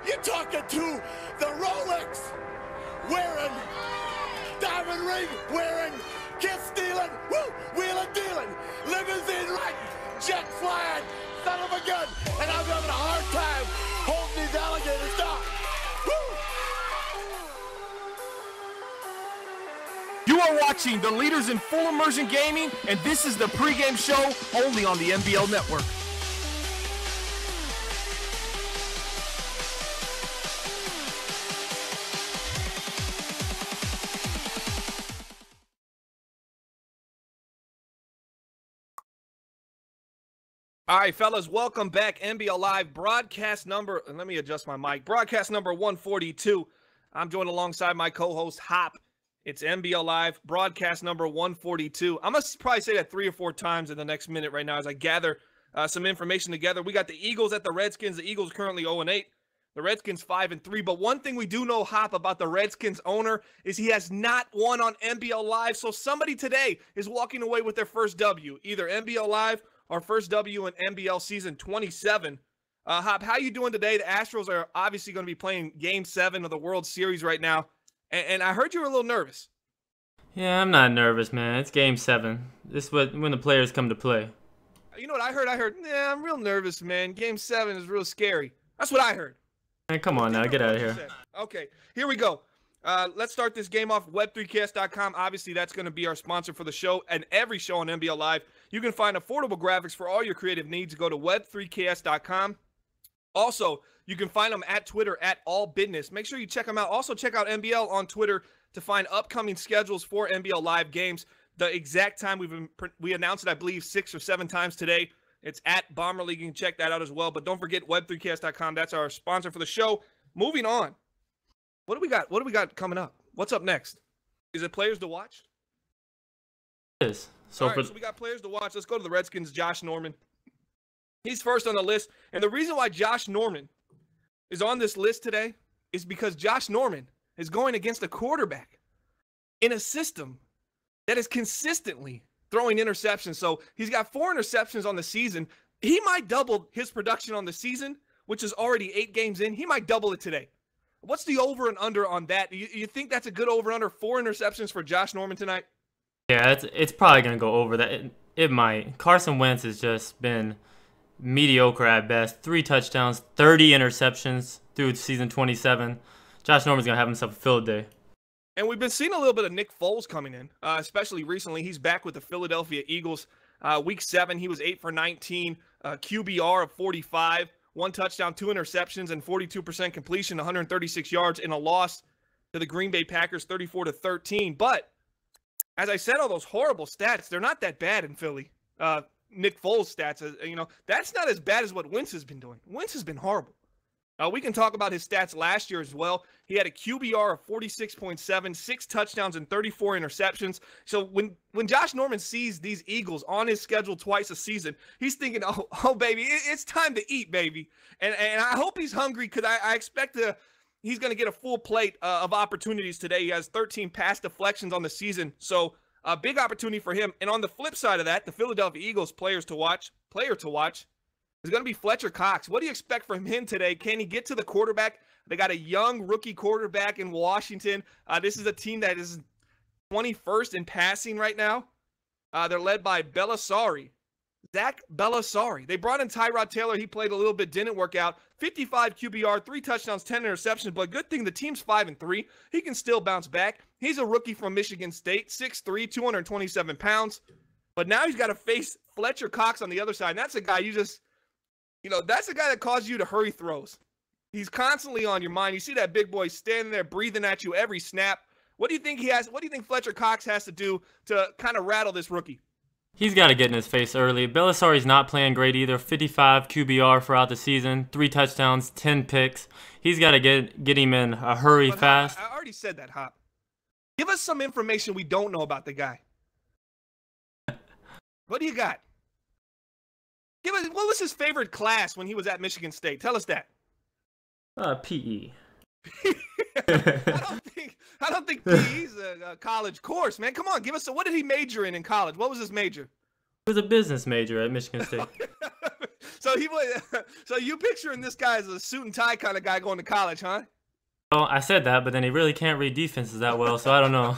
You're talking to the Rolex wearing, diamond ring wearing, kiss stealing, woo, wheeling dealing, limousine riding, jet flying, son of a gun, and I'm having a hard time holding these alligators down. You are watching the leaders in full immersion gaming, and this is the pregame show only on the NBL Network. All right, fellas, welcome back. NBL Live broadcast number, let me adjust my mic, broadcast number 142. I'm joined alongside my co-host, Hop. It's NBL Live, broadcast number 142. I'm going to probably say that 3 or 4 times in the next minute right now as I gather some information together. We got the Eagles at the Redskins. The Eagles currently 0-8. The Redskins 5-3. But one thing we do know, Hop, about the Redskins owner is he has not won on NBL Live. So somebody today is walking away with their first W, either NBL Live or first W in NBL season 27. Hop, how you doing today? The Astros are obviously going to be playing Game 7 of the World Series right now. And I heard you were a little nervous. Yeah, I'm not nervous, man. It's Game 7. This is when the players come to play. You know what I heard? Yeah, I'm real nervous, man. Game 7 is real scary. That's what I heard. Man, come on now. Get out of here. Okay, here we go. Let's start this game off. Web3KS.com. Obviously, that's going to be our sponsor for the show and every show on NBL Live. You can find affordable graphics for all your creative needs. Go to Web3KS.com. Also, you can find them at Twitter at AllBusiness. Make sure you check them out. Also, check out NBL on Twitter to find upcoming schedules for NBL Live games. The exact time we announced it, I believe, 6 or 7 times today. It's at Bomber League. You can check that out as well. But don't forget Web3KS.com. That's our sponsor for the show. Moving on. What do we got? What do we got coming up? What's up next? Is it players to watch? It is. So we got players to watch. Let's go to the Redskins. Josh Norman. He's first on the list. And the reason why Josh Norman is on this list today is because Josh Norman is going against a quarterback in a system that is consistently throwing interceptions. So he's got 4 interceptions on the season. He might double his production on the season, which is already 8 games in. He might double it today. What's the over and under on that? You think that's a good over under 4 interceptions for Josh Norman tonight? Yeah, it's probably going to go over that. It might. Carson Wentz has just been mediocre at best. 3 touchdowns, 30 interceptions through season 27. Josh Norman's going to have himself a field day. And we've been seeing a little bit of Nick Foles coming in, especially recently. He's back with the Philadelphia Eagles. Week 7, he was 8 for 19, QBR of 45, 1 touchdown, 2 interceptions, and 42% completion, 136 yards in a loss to the Green Bay Packers, 34-13. But as I said, all those horrible stats, they're not that bad in Philly. Nick Foles' stats, that's not as bad as what Wentz has been doing. Wentz has been horrible. We can talk about his stats last year as well. He had a QBR of 46.7, 6 touchdowns, and 34 interceptions. So when Josh Norman sees these Eagles on his schedule twice a season, he's thinking, oh baby, it's time to eat, baby. And I hope he's hungry because I expect he's going to get a full plate of opportunities today. He has 13 pass deflections on the season. So a big opportunity for him. And on the flip side of that, the Philadelphia Eagles player to watch is going to be Fletcher Cox. What do you expect from him today? Can he get to the quarterback? They got a young rookie quarterback in Washington. This is a team that is 21st in passing right now. They're led by Zach Bellassari. They brought in Tyrod Taylor. He played a little bit, didn't work out. 55 QBR, 3 touchdowns, 10 interceptions. But good thing the team's 5-3. He can still bounce back. He's a rookie from Michigan State, 6'3", 227 pounds. But now he's got to face Fletcher Cox on the other side. And that's a guy that's a guy that causes you to hurry throws. He's constantly on your mind. You see that big boy standing there breathing at you every snap. What do you think Fletcher Cox has to do to kind of rattle this rookie? He's got to get in his face early. Bellassari's not playing great either. 55 QBR throughout the season, 3 touchdowns, 10 picks. He's got to get him in a hurry fast. I already said that, Hop. Give us some information we don't know about the guy. What do you got? What was his favorite class when he was at Michigan State? Tell us that. PE. I don't think PE's a college course, man. Come on, give us what did he major in college? What was his major? He was a business major at Michigan State. So So he was. So you picturing this guy as a suit and tie kind of guy going to college, huh? Well, I said that, but then he really can't read defenses that well, so I don't know.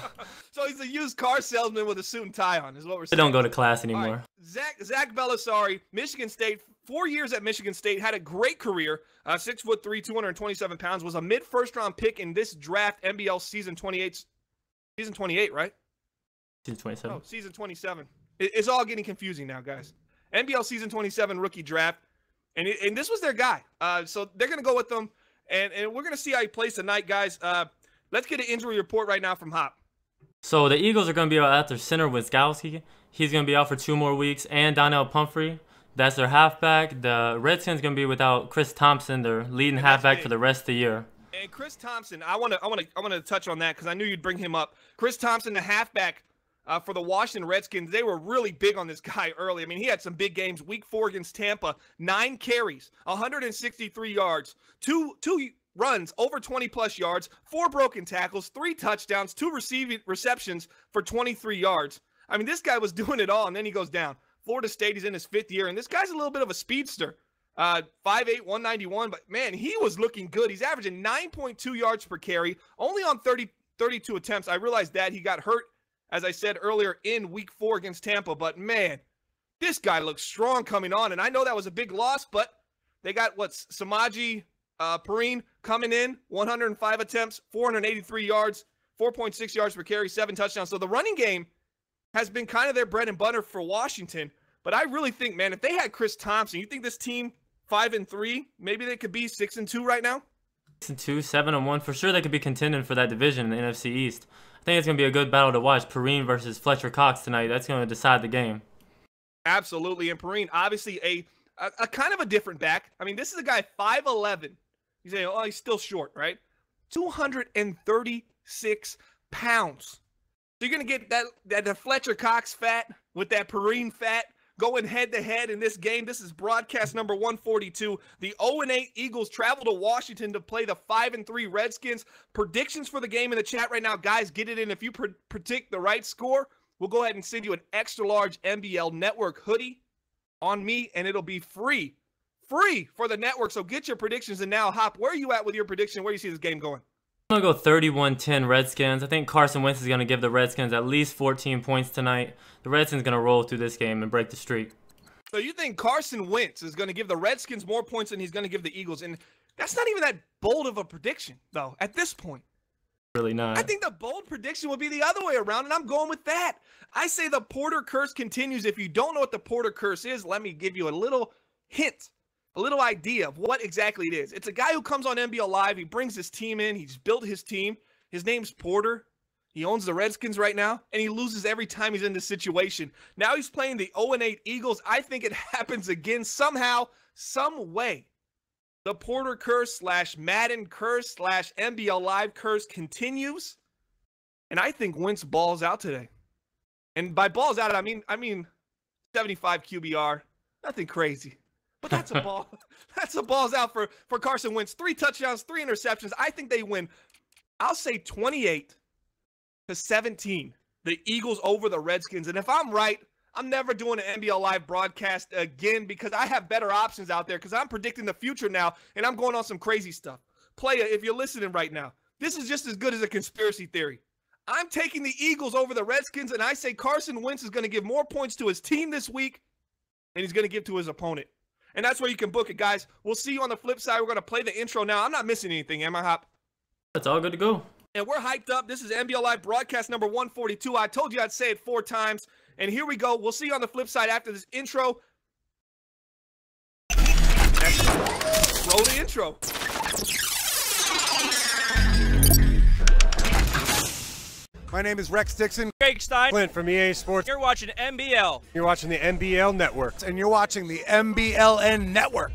So he's a used car salesman with a suit and tie on, is what we're They saying. don't go to class anymore. Right. Zach Belisari, Michigan State, 4 years at Michigan State, had a great career. 6'3", 227 pounds, was a mid-first round pick in this draft, NBL season 28. Season 28, right? Season 27. Oh, season 27. It's all getting confusing now, guys. NBL season 27 rookie draft, and this was their guy. So they're going to go with them, and we're going to see how he plays tonight, guys. Let's get an injury report right now from Hop. So the Eagles are going to be out their center, Wiskowski. He's going to be out for 2 more weeks, and Donnell Pumphrey. That's their halfback. The Redskins going to be without Chris Thompson, their leading halfback for the rest of the year. And Chris Thompson, I want to touch on that because I knew you'd bring him up. Chris Thompson, the halfback for the Washington Redskins, they were really big on this guy early. I mean, he had some big games. Week 4 against Tampa, 9 carries, 163 yards, two runs over 20-plus yards, 4 broken tackles, 3 touchdowns, 2 receptions for 23 yards. I mean, this guy was doing it all, and then he goes down. Florida State, he's in his 5th year, and this guy's a little bit of a speedster. 5'8", 191, but, man, he was looking good. He's averaging 9.2 yards per carry, only on 32 attempts. I realized that he got hurt, as I said earlier, in Week 4 against Tampa, but, man, this guy looks strong coming on, and I know that was a big loss, but they got, Samaji Perine coming in, 105 attempts, 483 yards, 4.6 yards per carry, 7 touchdowns. So the running game has been kind of their bread and butter for Washington. But I really think, man, if they had Chris Thompson, you think this team 5-3, maybe they could be 6-2 right now? 6-2, 7-1. For sure they could be contending for that division in the NFC East. I think it's going to be a good battle to watch. Perine versus Fletcher Cox tonight. That's going to decide the game. Absolutely. And Perine, obviously a kind of a different back. I mean, this is a guy 5'11". You say, oh, he's still short, right? 236 pounds. So you're going to get that Fletcher Cox fat with that Perine fat going head-to-head in this game. This is broadcast number 142. The 0-8 Eagles travel to Washington to play the 5-3 Redskins. Predictions for the game in the chat right now. Guys, get it in. If you predict the right score, we'll go ahead and send you an extra-large NBL Network hoodie on me, and it'll be free for the network. So get your predictions. And now, Hop, where are you at with your prediction? Where do you see this game going? I'm going to go 31-10 Redskins. I think Carson Wentz is going to give the Redskins at least 14 points tonight. The Redskins are going to roll through this game and break the streak. So you think Carson Wentz is going to give the Redskins more points than he's going to give the Eagles? And that's not even that bold of a prediction, though, at this point. Really not. I think the bold prediction would be the other way around, and I'm going with that. I say the Porter curse continues. If you don't know what the Porter curse is, let me give you a little hint. A little idea of what exactly it is. It's a guy who comes on NBL Live. He brings his team in. He's built his team. His name's Porter. He owns the Redskins right now, and he loses every time he's in this situation. Now he's playing the 0-8 Eagles. I think it happens again somehow, some way. The Porter curse / Madden curse / NBL Live curse continues, and I think Wentz balls out today. And by balls out, I mean 75 QBR. Nothing crazy. But that's a ball. That's a balls out for Carson Wentz. 3 touchdowns, 3 interceptions. I think they win. I'll say 28-17. The Eagles over the Redskins. And if I'm right, I'm never doing an NBL Live broadcast again because I have better options out there because I'm predicting the future now and I'm going on some crazy stuff. Playa, if you're listening right now, this is just as good as a conspiracy theory. I'm taking the Eagles over the Redskins, and I say Carson Wentz is going to give more points to his team this week than he's going to give to his opponent. And that's where you can book it, guys. We'll see you on the flip side. We're going to play the intro now. I'm not missing anything, am I, Hop? It's all good to go. And we're hyped up. This is NBL Live broadcast number 142. I told you I'd say it 4 times. And here we go. We'll see you on the flip side after this intro. Roll the intro. My name is Rex Dixon. Craig Stein. Clint from EA Sports. You're watching NBL. You're watching the NBL Network. And you're watching the MBLN Network.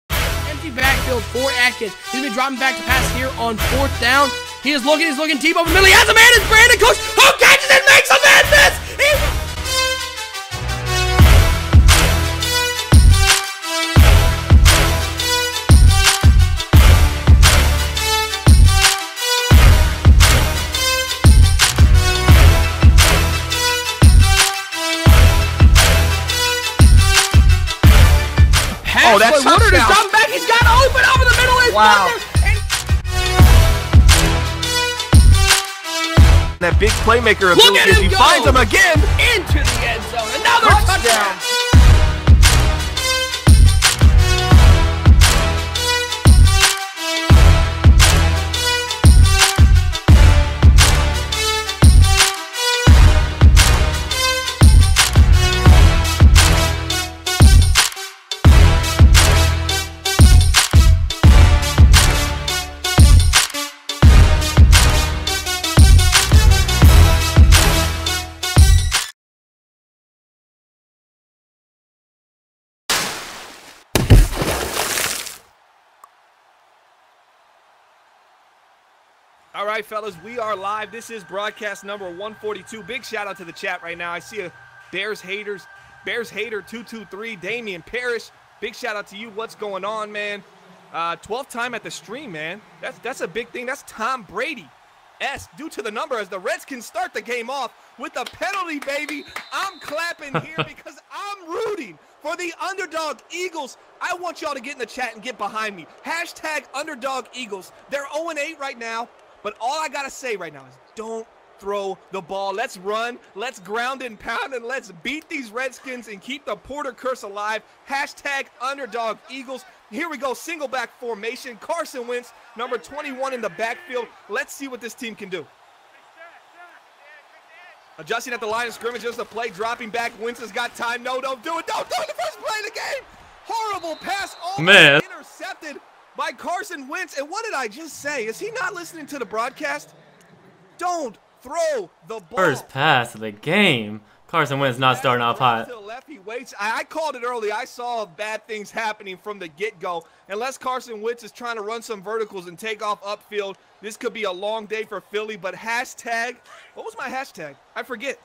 Empty backfield for Atkins. He's been dropping back to pass here on 4th down. He's looking deep over the middle. He has a man. It's Brandon Cooks who catches it, makes a man miss. Oh, that's Woodard is touchdown. dropping back. He's got open over the middle. Is Wow. and That big playmaker look ability at as him he go finds him again. into the end zone. Another touchdown. All right, fellas, we are live. This is broadcast number 142. Big shout out to the chat right now. I see a Bears Hater 223, Damian Parrish. Big shout out to you. What's going on, man? 12th time at the stream, man. That's a big thing. That's Tom Brady. Due to the number as the Redskins start the game off with a penalty, baby. I'm clapping here because I'm rooting for the underdog Eagles. I want y'all to get in the chat and get behind me. Hashtag underdog Eagles. They're 0-8 right now. But all I got to say right now is don't throw the ball. Let's run. Let's ground and pound, and let's beat these Redskins and keep the Porter curse alive. Hashtag underdog Eagles. Here we go. Single back formation. Carson Wentz, number 21 in the backfield. Let's see what this team can do. Adjusting at the line of scrimmage. Just a play. Dropping back. Wentz has got time. No, don't do it. Don't do it. The first play of the game. Horrible pass. Man. Intercepted by Carson Wentz. And what did I just say? Is he not listening to the broadcast? Don't throw the ball. First pass of the game. Carson Wentz not starting off hot. To the left, he waits. I called it early. I saw bad things happening from the get-go. Unless Carson Wentz is trying to run some verticals and take off upfield, this could be a long day for Philly. But hashtag, what was my hashtag? I forget.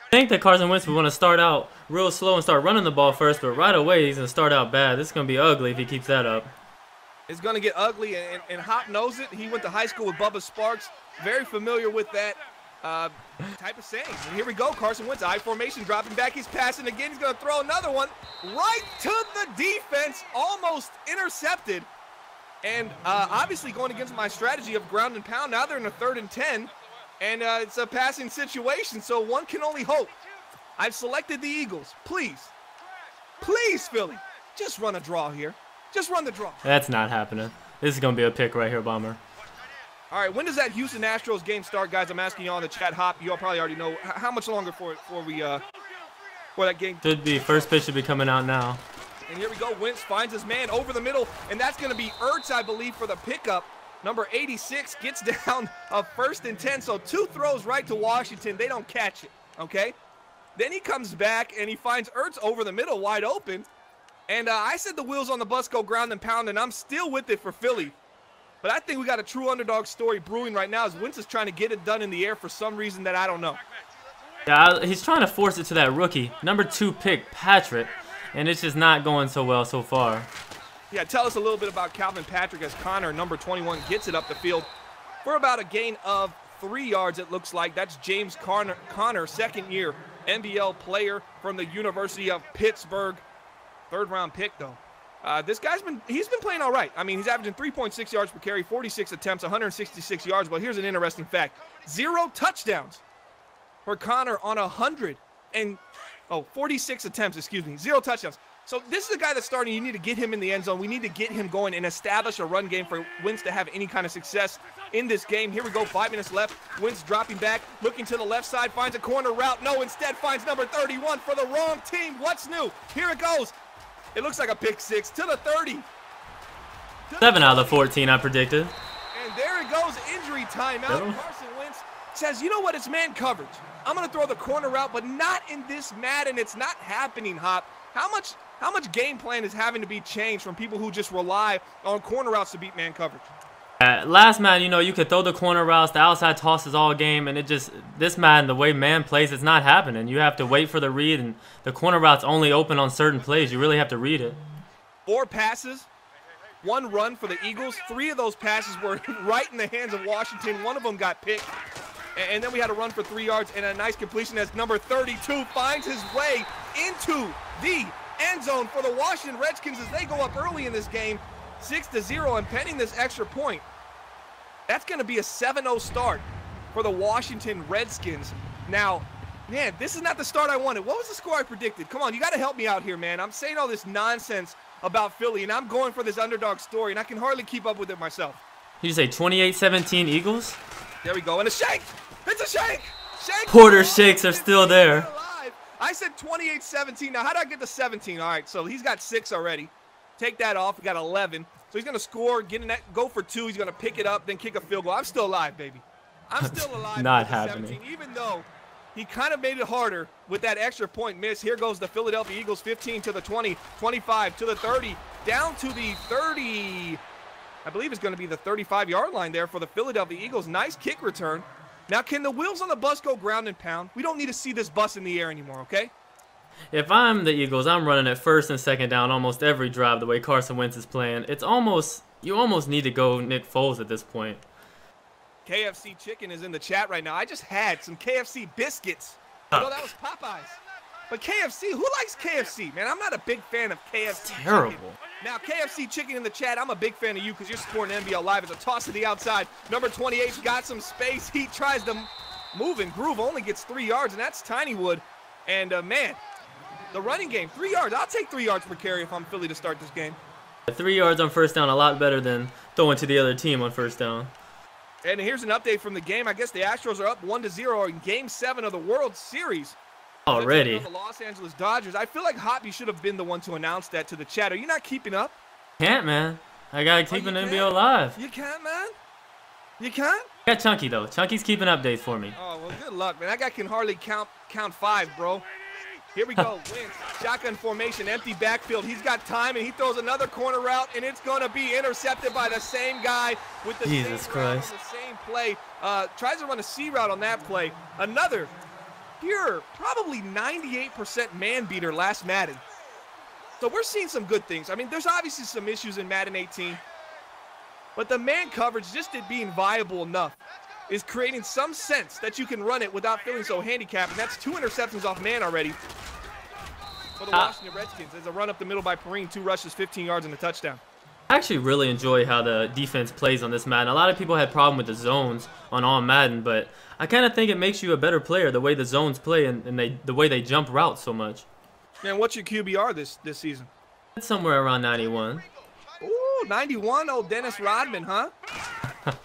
I think that Carson Wentz would want to start out real slow and start running the ball first, but right away he's going to start out bad. This is going to be ugly if he keeps that up. It's going to get ugly, and Hop knows it. He went to high school with Bubba Sparks. Very familiar with that type of saying. And here we go. Carson Wentz, I formation, dropping back. He's passing again. He's going to throw another one right to the defense. Almost intercepted. And obviously going against my strategy of ground and pound. Now they're in a 3rd and 10. And it's a passing situation, so one can only hope. I've selected the Eagles. Please, Philly, just run a draw here. Just run the draw. That's not happening. This is going to be a pick right here, Bomber. All right, when does that Houston Astros game start, guys? I'm asking you all in the chat. Hop, you all probably already know. How much longer for that game? Should be. First pitch should be coming out now. And here we go. Wentz finds his man over the middle, and that's going to be Ertz, I believe, for the pickup. Number 86 gets down a 1st and 10, so 2 throws right to Washington. They don't catch it, okay? Then he comes back, and he finds Ertz over the middle wide open. And I said the wheels on the bus go ground and pound, and I'm still with it for Philly. But I think we got a true underdog story brewing right now as Wentz is trying to get it done in the air for some reason that I don't know. Yeah, he's trying to force it to that rookie, number 2 pick, Patrick, and it's just not going so well so far. Yeah, tell us a little bit about Calvin Patrick as Connor, number 21, gets it up the field for about a gain of 3 yards, it looks like. That's James Connor, second-year NBL player from the University of Pittsburgh. 3rd-round pick, though. This guy's been playing all right. I mean, he's averaging 3.6 yards per carry, 46 attempts, 166 yards. But here's an interesting fact. 0 touchdowns for Connor on 46 attempts, 0 touchdowns. So this is a guy that's starting. You need to get him in the end zone. We need to get him going and establish a run game for Wentz to have any kind of success in this game. Here we go, 5 minutes left. Wentz dropping back, looking to the left side, finds a corner route. No, instead finds number 31 for the wrong team. What's new? Here it goes. It looks like a pick 6 to the 30. 7 out of the 14 I predicted. And there it goes, injury timeout. Carson Wentz says, you know what, it's man coverage. I'm going to throw the corner route, but not in this Madden. It's not happening, Hop. How much game plan is having to be changed from people who just rely on corner routes to beat man coverage? Last Madden, you could throw the corner routes, the outside tosses all game, and this Madden, the way man plays, it's not happening. You have to wait for the read, and the corner route's only open on certain plays. You really have to read it. 4 passes, 1 run for the Eagles. 3 of those passes were right in the hands of Washington. 1 of them got picked. And then we had a run for 3 yards and a nice completion as number 32 finds his way into the end zone for the Washington Redskins as they go up early in this game, 6-0, and pending this extra point. That's going to be a 7-0 start for the Washington Redskins. Now, man, this is not the start I wanted. What was the score I predicted? Come on, you got to help me out here, man. I'm saying all this nonsense about Philly, and I'm going for this underdog story, and I can hardly keep up with it myself. Did you say 28-17 Eagles? There we go, and a shake! It's a shake! Shake! Porter's shakes are still there. I said 28-17. Now, how did I get to 17? All right, so he's got 6 already. Take that off. We got 11. So he's going to score, get in that, go for 2. He's going to pick it up, then kick a field goal. I'm still alive, baby. I'm still alive. Not happening. 17, even though he kind of made it harder with that extra point miss. Here goes the Philadelphia Eagles, 15 to the 20, 25 to the 30, down to the 30. I believe it's going to be the 35-yard line there for the Philadelphia Eagles. Nice kick return. Now, can the wheels on the bus go ground and pound? We don't need to see this bus in the air anymore, okay? If I'm the Eagles, I'm running at first and second down almost every drive the way Carson Wentz is playing. You almost need to go Nick Foles at this point. KFC Chicken is in the chat right now. I just had some KFC biscuits. You know, that was Popeyes. But KFC, who likes KFC, man? I'm not a big fan of KFC. It's terrible. Chicken. Now, KFC Chicken in the chat, I'm a big fan of you because you're supporting NBL Live. It's a toss to the outside. Number 28's got some space. He tries to move and groove, only gets 3 yards, and that's Tinywood. And, man, the running game, 3 yards. I'll take 3 yards per carry if I'm Philly to start this game. 3 yards on first down, a lot better than throwing to the other team on first down. And here's an update from the game. I guess the Astros are up 1-0 in Game 7 of the World Series. Already. The Los Angeles Dodgers. I feel like Hoppy should have been the one to announce that to the chat. Are you not keeping up? Can't, man. I gotta keep an NBL live. You can't, man? You can't? I got Chunky, though. Chunky's keeping updates for me. Oh, well, good luck, man. That guy can hardly count 5, bro. Here we go. Wentz, shotgun formation, empty backfield. He's got time, and he throws another corner route, and it's going to be intercepted by the same guy with the Jesus same Christ. route, the same play. Tries to run a C route on that play. Another pure, probably 98% man beater last Madden. So we're seeing some good things. I mean, there's obviously some issues in Madden 18, but the man coverage, just it being viable enough, is creating some sense that you can run it without feeling so handicapped, and that's 2 interceptions off man already for the Washington Redskins. There's a run up the middle by Perrine, 2 rushes, 15 yards, and a touchdown. I actually really enjoy how the defense plays on this Madden. A lot of people had problem with the zones on Madden, but I kind of think it makes you a better player the way the zones play and the way they jump routes so much. Man, what's your QBR this season? It's somewhere around 91. Ooh, 91, old Dennis Rodman, huh?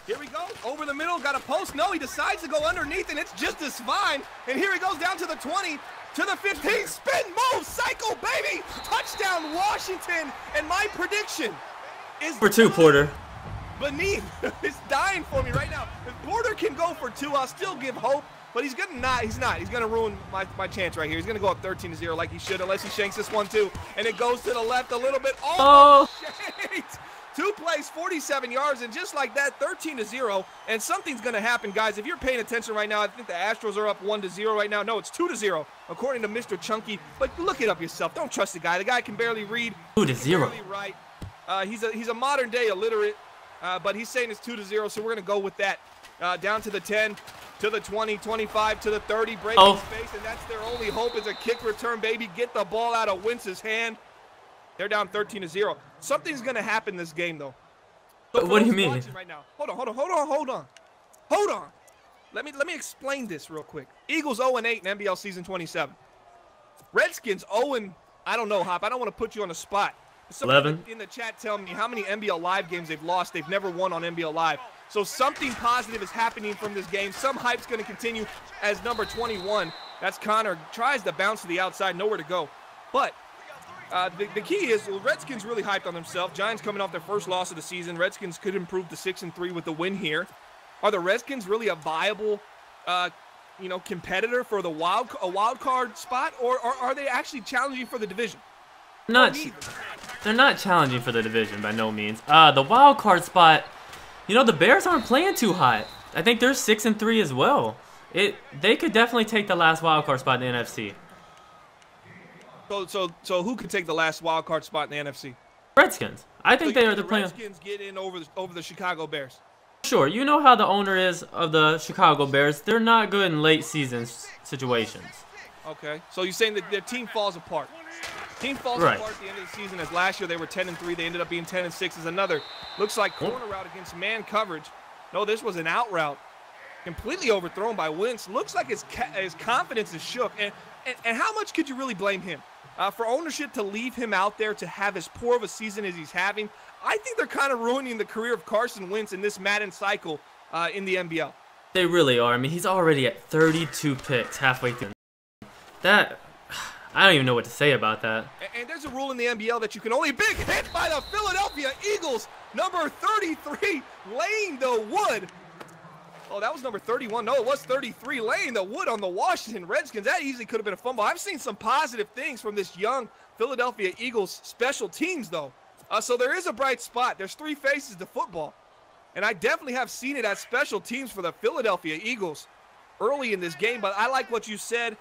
Here we go, over the middle, got a post. No, he decides to go underneath, and it's just as fine. And here he goes down to the 20, to the 15, spin move, cycle, baby! Touchdown, Washington, and my prediction is For 2, Porter. beneath. It's dying for me right now. If Porter can go for 2, I'll still give hope, but he's gonna not. He's not. He's gonna ruin my chance right here. He's gonna go up 13-0 like he should, unless he shanks this one too. And it goes to the left a little bit. Oh, shit! 2 plays, 47 yards, and just like that, 13-0. And something's gonna happen, guys. If you're paying attention right now, I think the Astros are up 1-0 right now. No, it's 2-0, according to Mr. Chunky. But look it up yourself. Don't trust the guy. The guy can barely read. 2-0. Barely write. He's a modern day illiterate, but he's saying it's 2-0, so we're gonna go with that. Down to the 10, to the 20, 25, to the 30, breaking space, and that's their only hope is a kick return, baby. Get the ball out of Wentz's hand. They're down 13-0. Something's gonna happen this game, though. So what do you mean? Right now, hold on. Let me explain this real quick. Eagles 0-8 in NBL season 27. Redskins 0, I don't know, Hop. I don't want to put you on the spot. Somebody 11 in the chat tell me how many NBL Live games they've lost. They've never won on NBL Live. So something positive is happening from this game. Some hype's going to continue as number 21. That's Connor. Tries to bounce to the outside. Nowhere to go. But the key is, well, Redskins really hyped on themselves. Giants coming off their first loss of the season. Redskins could improve to 6-3 with the win here. Are the Redskins really a viable competitor for the wild card spot, or are they actually challenging for the division? They're not challenging for the division by no means. The wild card spot, the Bears aren't playing too hot. I think they're 6-3 as well. They could definitely take the last wild card spot in the NFC. So who could take the last wild card spot in the NFC? Redskins. I think they're playing. Redskins get in over the Chicago Bears. Sure, you know how the owner is of the Chicago Bears. They're not good in late season situations. Okay, so you're saying that their team falls apart? Team falls apart at the end of the season, as last year they were 10-3. They ended up being 10-6 as another. Looks like corner route against man coverage. No, this was an out route. Completely overthrown by Wentz. Looks like his confidence is shook. And how much could you really blame him? For ownership to leave him out there to have as poor of a season as he's having, I think they're kind of ruining the career of Carson Wentz in this Madden cycle in the NBL. They really are. I mean, he's already at 32 picks halfway through. That, I don't even know what to say about that. And there's a rule in the NBL that you can only big hit by the Philadelphia Eagles. Number 33, laying the wood. Oh, that was number 31. No, it was 33, laying the wood on the Washington Redskins. That easily could have been a fumble. I've seen some positive things from this young Philadelphia Eagles special teams, though. So there is a bright spot. There's three faces to football. And I definitely have seen it at special teams for the Philadelphia Eagles early in this game. But I like what you said.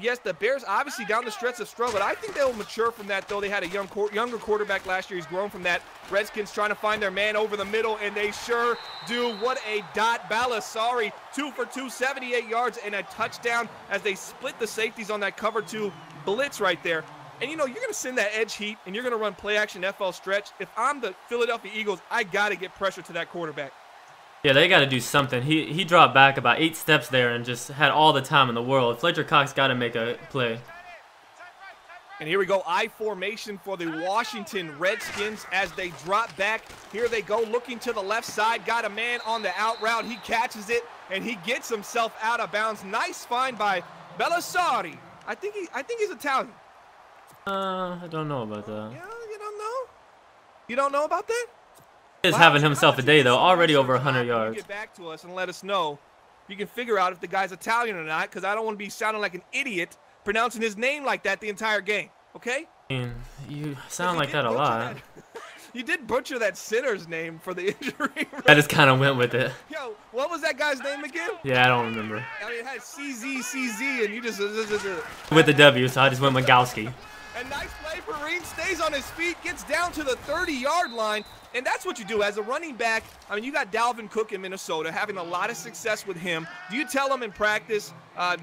Yes, the Bears obviously down the stretch have struggled. I think they'll mature from that, though. They had a younger quarterback last year. He's grown from that. Redskins trying to find their man over the middle, and they sure do. What a dot. Balasari, 2 for 2, 78 yards and a touchdown as they split the safeties on that cover 2 blitz right there. And, you know, you're going to send that edge heat, and you're going to run play-action FL stretch. If I'm the Philadelphia Eagles, I got to get pressure to that quarterback. Yeah, they got to do something. He dropped back about 8 steps there and just had all the time in the world. Fletcher Cox got to make a play. And here we go, I formation for the Washington Redskins as they drop back. Here they go, looking to the left side. Got a man on the out route. He catches it, and he gets himself out of bounds. Nice find by Belisari. I think he's Italian. I don't know about that. Yeah, you don't know? You don't know about that? He's having himself a day, though. Already over 100 yards. Get back to us and let us know. You can figure out if the guy's Italian or not, because I don't want to be sounding like an idiot pronouncing his name like that the entire game. Okay? I mean, you sound like that a lot. You did butcher that center's name for the injury. I just kind of went with it. Yo, what was that guy's name again? Yeah, I don't remember. I mean, it had CZ, and you just... With the W, so I just went Magowski. And nice play. Perrine stays on his feet, gets down to the 30-yard line. And that's what you do as a running back. I mean, you got Dalvin Cook in Minnesota having a lot of success with him. Do you tell him in practice,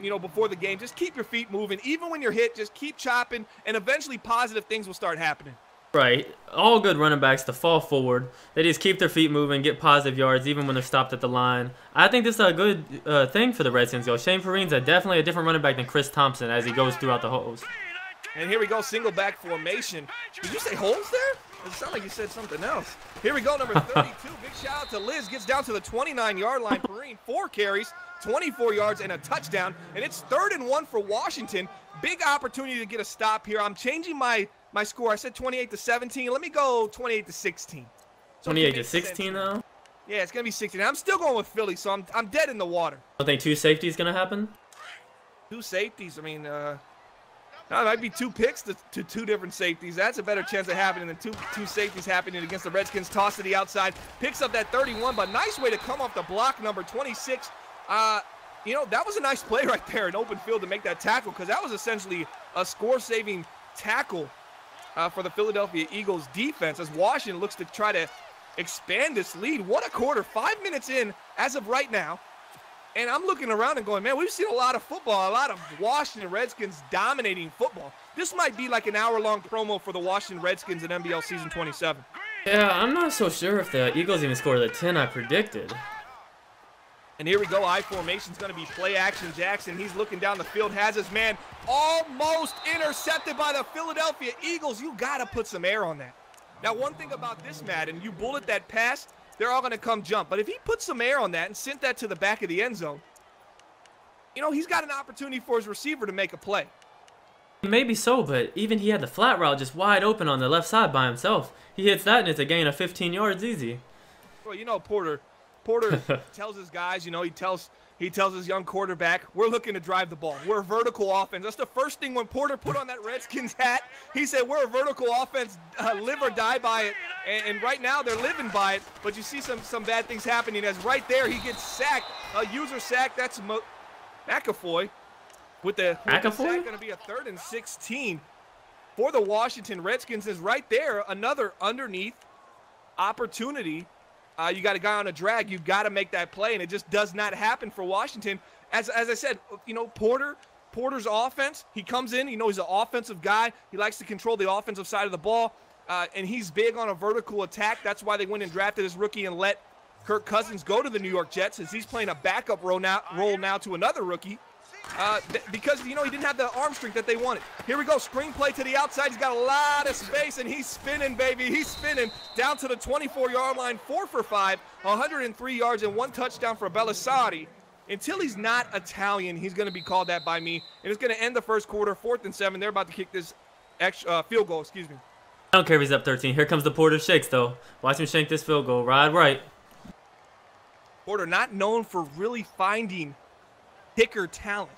before the game, just keep your feet moving. Even when you're hit, just keep chopping, and eventually positive things will start happening. Right. All good running backs to fall forward. They just keep their feet moving, get positive yards, even when they're stopped at the line. I think this is a good thing for the Redskins, though. Shane Perrine's definitely a different running back than Chris Thompson as he goes throughout the holes. And here we go, single back formation. Did you say holes there? It sounded like you said something else. Here we go, number 32. Big shout out to Liz. Gets down to the 29-yard line. Perrine, 4 carries, 24 yards, and a touchdown. And it's 3rd and 1 for Washington. Big opportunity to get a stop here. I'm changing my score. I said 28-17. Let me go 28-16. 28-16 though? Yeah, it's going to be 16. I'm still going with Philly, so I'm dead in the water. I think 2 safeties going to happen? 2 safeties. I mean, it might be 2 picks to 2 different safeties. That's a better chance of happening than two safeties happening against the Redskins. Toss to the outside. Picks up that 31, but nice way to come off the block, number 26. That was a nice play right there in open field to make that tackle, because that was essentially a score-saving tackle for the Philadelphia Eagles defense as Washington looks to try to expand this lead. What a quarter. 5 minutes in as of right now. And I'm looking around and going, man, we've seen a lot of football, a lot of Washington Redskins dominating football. This might be like an hour-long promo for the Washington Redskins in NBL Season 27. Yeah, I'm not so sure if the Eagles even scored the 10 I predicted. And here we go. I formation's going to be play-action Jackson. He's looking down the field, has his man almost intercepted by the Philadelphia Eagles. You got to put some air on that. Now, one thing about this, Madden, you bullet that pass, they're all going to come jump. But if he puts some air on that and sent that to the back of the end zone, he's got an opportunity for his receiver to make a play. Maybe so, but even he had the flat route just wide open on the left side by himself. He hits that and it's a gain of 15 yards easy. Well, Porter tells his guys, he tells his young quarterback, we're looking to drive the ball. We're a vertical offense. That's the first thing when Porter put on that Redskins hat. He said, we're a vertical offense, live or die by it. And right now they're living by it. But you see some bad things happening as right there he gets sacked, a user sack. That's McAvoy. With the sack going to be a 3rd and 16 for the Washington Redskins. Is right there another underneath opportunity. You got a guy on a drag. You got to make that play, and it just does not happen for Washington. As I said, Porter Porter's offense. He comes in, he's an offensive guy. He likes to control the offensive side of the ball, and he's big on a vertical attack. That's why they went and drafted his rookie and let Kirk Cousins go to the New York Jets, as he's playing a backup role now to another rookie. Because, he didn't have the arm strength that they wanted. Here we go, screenplay to the outside. He's got a lot of space, and he's spinning, baby. He's spinning down to the 24-yard line, 4 for 5, 103 yards, and 1 touchdown for Belisari. Until he's not Italian, he's going to be called that by me, and it's going to end the first quarter, 4th and 7. They're about to kick this field goal, excuse me. I don't care if he's up 13. Here comes the Porter shakes, though. Watch him shank this field goal. Ride right. Porter, not known for really finding kicker talent.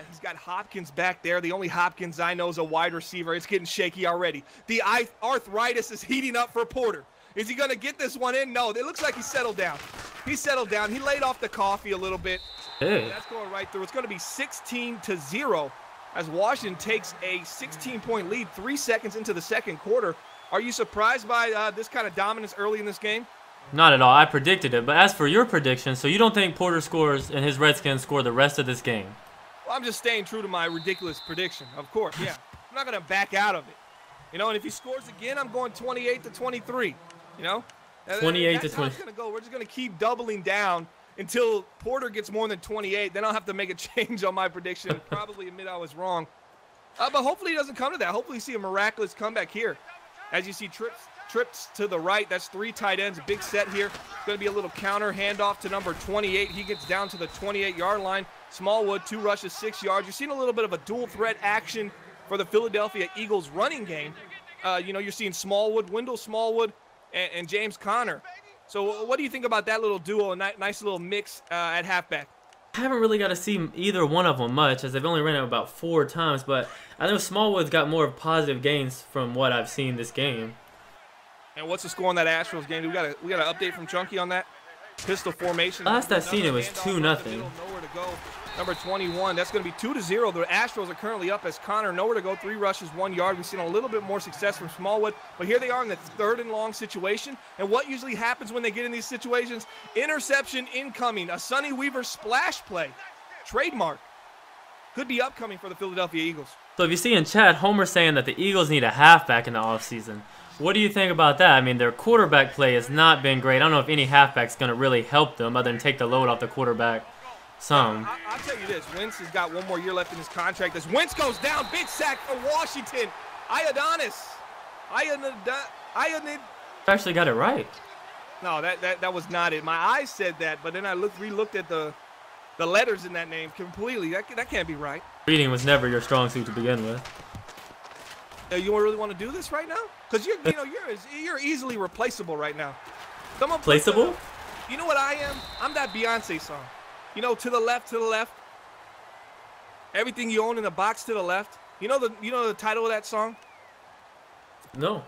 He's got Hopkins back there. The only Hopkins I know is a wide receiver. It's getting shaky already. The arthritis is heating up for Porter. Is he going to get this one in? No, it looks like he settled down. He settled down. He laid off the coffee a little bit. Hey. That's going right through. It's going to be 16-0 as Washington takes a 16-point lead 3 seconds into the second quarter. Are you surprised by this kind of dominance early in this game? Not at all. I predicted it. But as for your prediction, so you don't think Porter scores and his Redskins score the rest of this game? Well, I'm just staying true to my ridiculous prediction, of course. Yeah, I'm not going to back out of it. And if he scores again, I'm going 28-23. 28 to 20. That's how it's going to go. We're just going to keep doubling down until Porter gets more than 28. Then I'll have to make a change on my prediction and probably admit I was wrong. But hopefully it doesn't come to that. Hopefully you see a miraculous comeback here. As you see trips to the right, that's 3 tight ends, a big set here. Going to be a little counter handoff to number 28. He gets down to the 28-yard line. Smallwood, 2 rushes, 6 yards. You're seeing a little bit of a dual threat action for the Philadelphia Eagles running game. You're seeing Smallwood, Wendell Smallwood, and James Conner. So what do you think about that little duo, a nice little mix at halfback? I haven't really got to see either one of them much, as they've only ran it about 4 times, but I know Smallwood's got more positive gains from what I've seen this game. And what's the score on that Astros game? We got an update from Chunky on that? Pistol formation. Last I seen it was 2-0. Nowhere to go. Number 21, that's going to be 2-0. The Astros are currently up as Connor, nowhere to go, 3 rushes, 1 yard. We've seen a little bit more success from Smallwood, but here they are in the 3rd and long situation. And what usually happens when they get in these situations? Interception incoming, a Sonny Weaver splash play. Trademark. Could be upcoming for the Philadelphia Eagles. So if you see in chat, Homer saying that the Eagles need a halfback in the offseason. What do you think about that? I mean, their quarterback play has not been great. I don't know if any halfback's going to really help them other than take the load off the quarterback some. I'll tell you this. Wentz has got 1 more year left in his contract. As Wentz goes down, big sack for Washington. Ioannidis. Actually got it right. No, that was not it. My eyes said that, but then I re-looked at the letters in that name completely. That can't be right. Reading was never your strong suit to begin with. You really want to do this right now? Because you're easily replaceable right now. Replaceable? You know what I am? I'm that Beyonce song. To the left, to the left. Everything you own in the box to the left. You know the title of that song? No.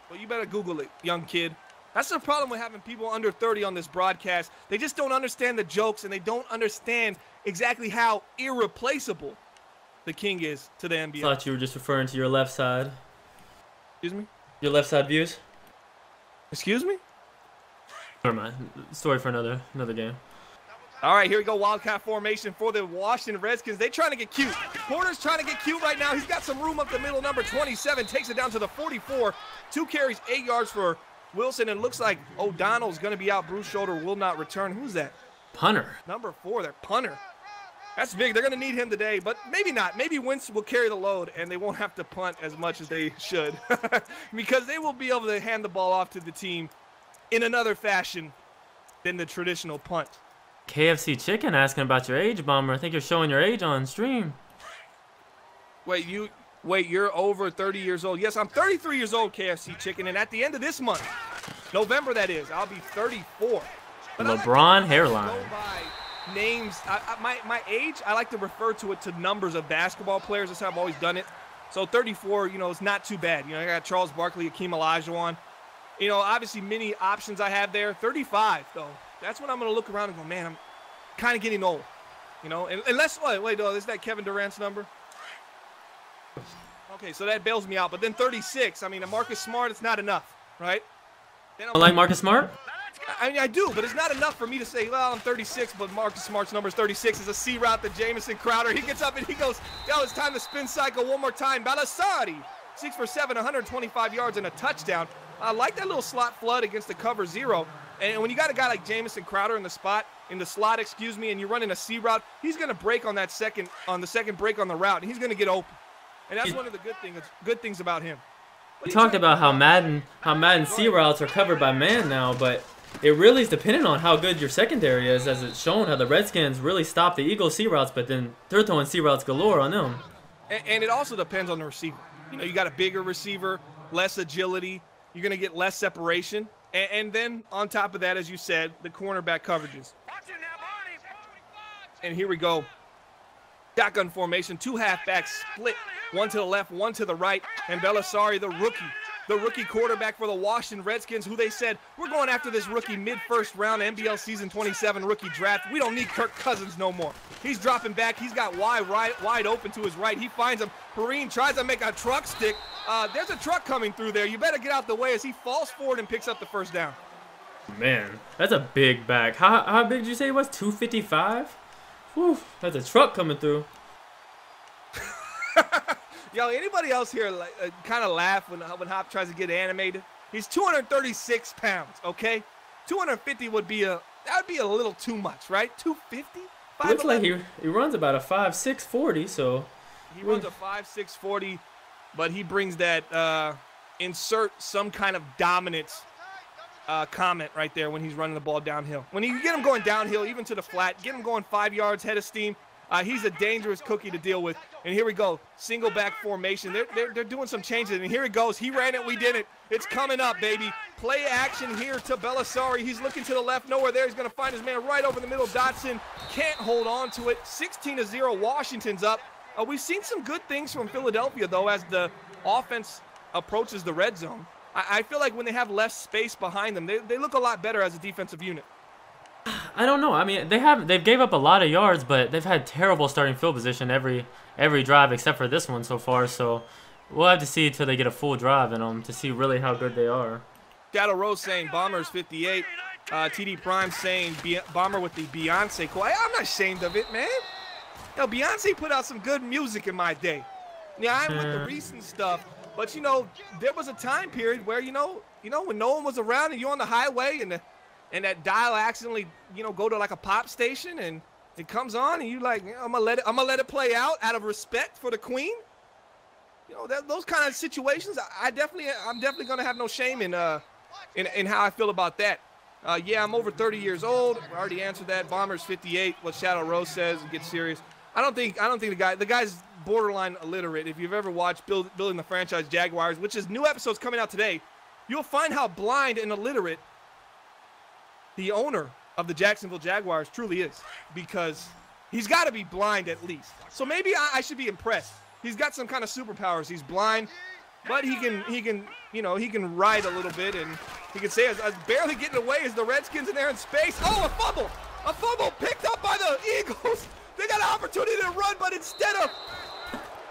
Well, you better Google it, young kid. That's the problem with having people under 30 on this broadcast. They just don't understand the jokes, and they don't understand exactly how irreplaceable the king is to the NBA. Thought you were just referring to your left side. Excuse me? Your left side views? Excuse me? Never mind. Story for another game. All right, here we go. Wildcat formation for the Washington Redskins. They're trying to get cute. Porter's trying to get cute right now. He's got some room up the middle. Number 27 takes it down to the 44. 2 carries, 8 yards for Wilson. And it looks like O'Donnell's going to be out. Bruce Schroeder will not return. Who's that? Punter. Number 4, their punter. That's big. They're going to need him today, but maybe not. Maybe Wentz will carry the load, and they won't have to punt as much as they should because they will be able to hand the ball off to the team in another fashion than the traditional punt. KFC Chicken asking about your age, Bomber. I think you're showing your age on stream. Wait, you're over 30 years old. Yes, I'm 33 years old, KFC Chicken, and at the end of this month, November that is, I'll be 34. But LeBron hairline. Go by names. My age, I like to refer to it to numbers of basketball players. That's how I've always done it. So 34, is not too bad. I got Charles Barkley, Akeem Olajuwon. Obviously many options I have there. 35, though. That's when I'm going to look around and go, man, I'm kind of getting old. Unless, wait, is that Kevin Durant's number? Okay, so that bails me out. But then 36, I mean, a Marcus Smart, it's not enough, right? Like Marcus Smart? I mean, I do, but it's not enough for me to say, well, I'm 36, but Marcus Smart's number is 36. It's a C route to Jamison Crowder. He gets up and he goes, yo, it's time to spin cycle one more time. Belisari, 6 for 7, 125 yards and a touchdown. I like that little slot flood against the cover 0. And when you got a guy like Jamison Crowder in the slot, and you're running a C route, he's going to break on the second break on the route, and he's going to get open. And that's one of the good things about him. We talked about how Madden C routes are covered by man now, but it really is dependent on how good your secondary is, as it's shown how the Redskins really stopped the Eagles C routes, but then they're throwing C routes galore on them. And it also depends on the receiver. You know, you got a bigger receiver, less agility, you're going to get less separation. And then on top of that, as you said, the cornerback coverages. And here we go. Shotgun formation, 2 halfbacks split. One to the left, one to the right. And Belisari, the rookie quarterback for the Washington Redskins, who they said, we're going after this rookie mid-first round NBL season 27 rookie draft. We don't need Kirk Cousins no more. He's dropping back. He's got wide open to his right. He finds him. Perrine tries to make a truck stick. There's a truck coming through there. You better get out the way as he falls forward and picks up the first down. Man, that's a big back. How big did you say it was? 255? Whew, that's a truck coming through. Yo, anybody else here kind of laugh when Hop tries to get animated? He's 236 pounds, okay? 250 would be a little too much, right? 250? Looks like he runs about a 5'6" 40, so he runs a 5'6" 40, but he brings that insert some kind of dominance comment right there when he's running the ball downhill. When you get him going downhill, even to the flat, get him going 5 yards, head of steam. He's a dangerous cookie to deal with. And here we go, single back formation. They're doing some changes, and here it goes. He ran it, we did it. It's coming up, baby. Play action here to Belisari. He's looking to the left, nowhere there. He's going to find his man right over the middle. Dotson can't hold on to it. 16-0, Washington's up. We've seen some good things from Philadelphia, though, as the offense approaches the red zone. I feel like when they have less space behind them, they look a lot better as a defensive unit. I don't know. I mean, they've gave up a lot of yards, but they've had terrible starting field position every drive except for this one so far. So we'll have to see until they get a full drive in them to see really how good they are. Shadow Rose saying Bombers 58. TD Prime saying Bomber with the Beyonce quote. I'm not ashamed of it, man. Yo, Beyonce put out some good music in my day. Yeah, I'm with the recent stuff, but you know, there was a time period where you know when no one was around and you're on the highway and that dial accidentally, go to like a pop station and it comes on and you like, I'm gonna let it play out of respect for the queen. Those kind of situations, I'm definitely gonna have no shame in how I feel about that. Yeah, I'm over 30 years old. I already answered that. Bombers 58. What Shadow Rose says. Get serious. I don't think the guy's borderline illiterate. If you've ever watched Building the Franchise Jaguars, which is new episodes coming out today, you'll find how blind and illiterate the owner of the Jacksonville Jaguars truly is, because he's got to be blind at least. So maybe I should be impressed. He's got some kind of superpowers. He's blind, but he can ride a little bit, and he can say, I was barely getting away as the Redskins in there in space. Oh, a fumble picked up by the Eagles. They got an opportunity to run, but instead of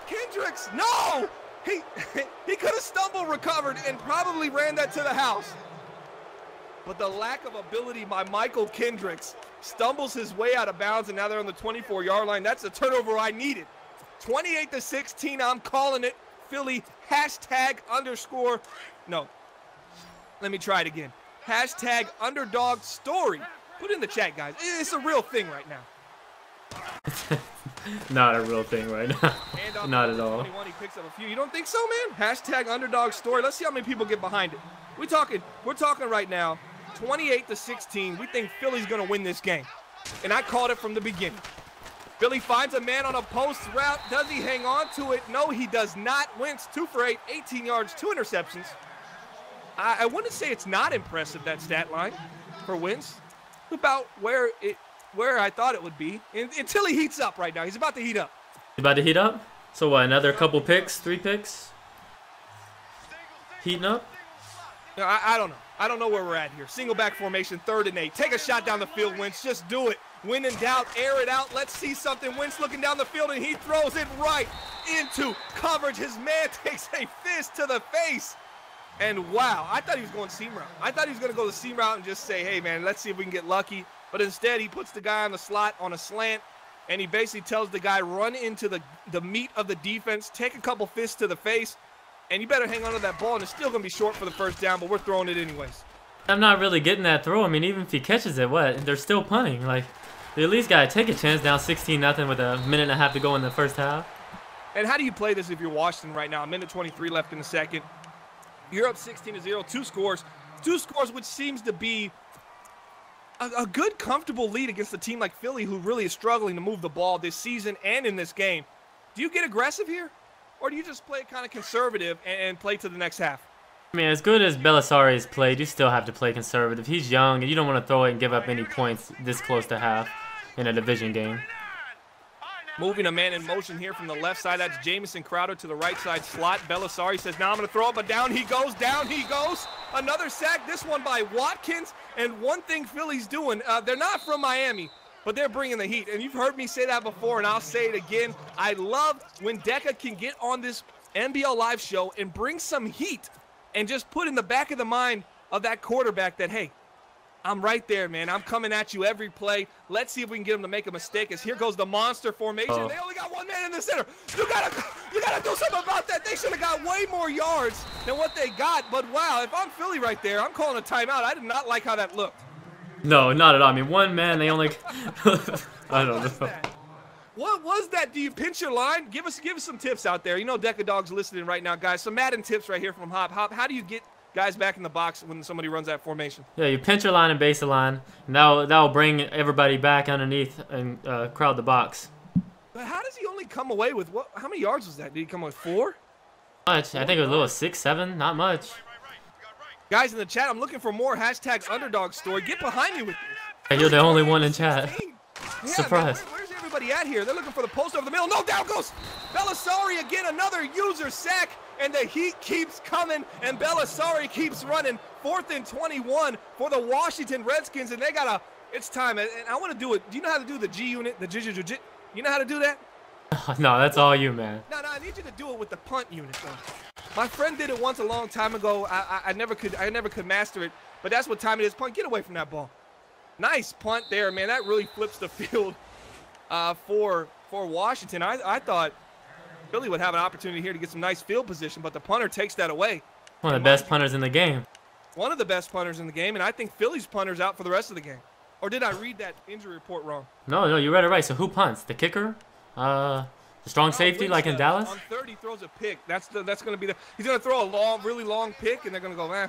Kendricks, no, he could have stumbled, recovered, and probably ran that to the house. But the lack of ability by Michael Kendricks stumbles his way out of bounds, and now they're on the 24-yard line. That's the turnover I needed. 28-16, I'm calling it. Philly, #_ no, let me try it again. #underdog story. Put it in the chat, guys. It's a real thing right now. Not a real thing right now. Not at all. 21, he picks up a few. You don't think so, man? #underdog story. Let's see how many people get behind it. We're talking right now. 28-16. We think Philly's going to win this game. And I called it from the beginning. Philly finds a man on a post route. Does he hang on to it? No, he does not. Wentz 2 for 8, 18 yards, 2 interceptions. I wouldn't say it's not impressive, that stat line for Wentz. About where I thought it would be until he heats up right now. He's about to heat up. He's about to heat up? So what, another couple picks, 3 picks? Heating up? No, I don't know. I don't know where we're at here. Single back formation, 3rd and 8. Take a shot down the field, Wentz. Just do it. When in doubt, air it out. Let's see something. Wentz looking down the field, and he throws it right into coverage. His man takes a fist to the face. And wow, I thought he was going seam route. I thought he was going to go the seam route and just say, hey, man, let's see if we can get lucky. But instead, he puts the guy on the slot on a slant, and he basically tells the guy, run into the meat of the defense, take a couple fists to the face, and you better hang on to that ball, and it's still going to be short for the first down, but we're throwing it anyways. I'm not really getting that throw. I mean, even if he catches it, what? They're still punting. Like, they at least got to take a chance down 16-0 with a minute and a half to go in the first half. And how do you play this if you're Washington right now? A minute 23 left in the second. You're up 16-0, two scores, which seems to be a good, comfortable lead against a team like Philly, who really is struggling to move the ball this season and in this game. Do you get aggressive here, or do you just play kind of conservative and play to the next half? I mean, as good as Belisari has played, you still have to play conservative. He's young, and you don't want to throw it and give up any points this close to half in a division game. Moving a man in motion here from the left side. That's Jamison Crowder to the right side slot. Belisari says, now I'm going to throw it, but down he goes, down he goes. Another sack, this one by Watkins. And one thing Philly's doing, they're not from Miami, but they're bringing the heat. And you've heard me say that before, and I'll say it again. I love when Deca can get on this NBL Live show and bring some heat and just put in the back of the mind of that quarterback that, hey, I'm right there, man. I'm coming at you every play. Let's see if we can get him to make a mistake. As here goes the monster formation. They only got one man in the center. You gotta do something about that. They should have got way more yards than what they got. But wow, if I'm Philly right there, I'm calling a timeout. I did not like how that looked. No, not at all. I mean, one man, they only I don't know. What was that? Do you pinch your line? Give us some tips out there. You know Deca Dog's listening right now, guys. Some Madden tips right here from Hop. Hop, how do you get guys back in the box when somebody runs that formation? Yeah, you pinch your line and base the line, and that'll bring everybody back underneath and crowd the box. But how does he only come away with what? How many yards was that? Did he come away with 4? Much. I think it was a little 6, 7, not much. Guys in the chat, I'm looking for more hashtag underdog story. Get behind me with this. You're the only one in chat. Yeah, Surprise. Man, where's everybody at here? They're looking for the post over the middle. No, down goes Belisari again, another user sack, and the heat keeps coming, and Belisari keeps running. 4th and 21 for the Washington Redskins, and they got it's time, and I want to do it. Do you know how to do the G unit, the J? You know how to do that? No, that's all you, man. No, I need you to do it with the punt unit, though. My friend did it once a long time ago. I never could master it, but that's what time it is. Punt, get away from that ball. Nice punt there, man. That really flips the field for Washington. I thought Philly would have an opportunity here to get some nice field position, but the punter takes that away. One of the best punters in the game. One of the best punters in the game, and I think Philly's punter's out for the rest of the game. Or did I read that injury report wrong? No, you read it right. So who punts? The kicker? The strong safety like in Dallas? On 3rd, he throws a pick. That's going to be he's going to throw a really long pick, and they're going to go,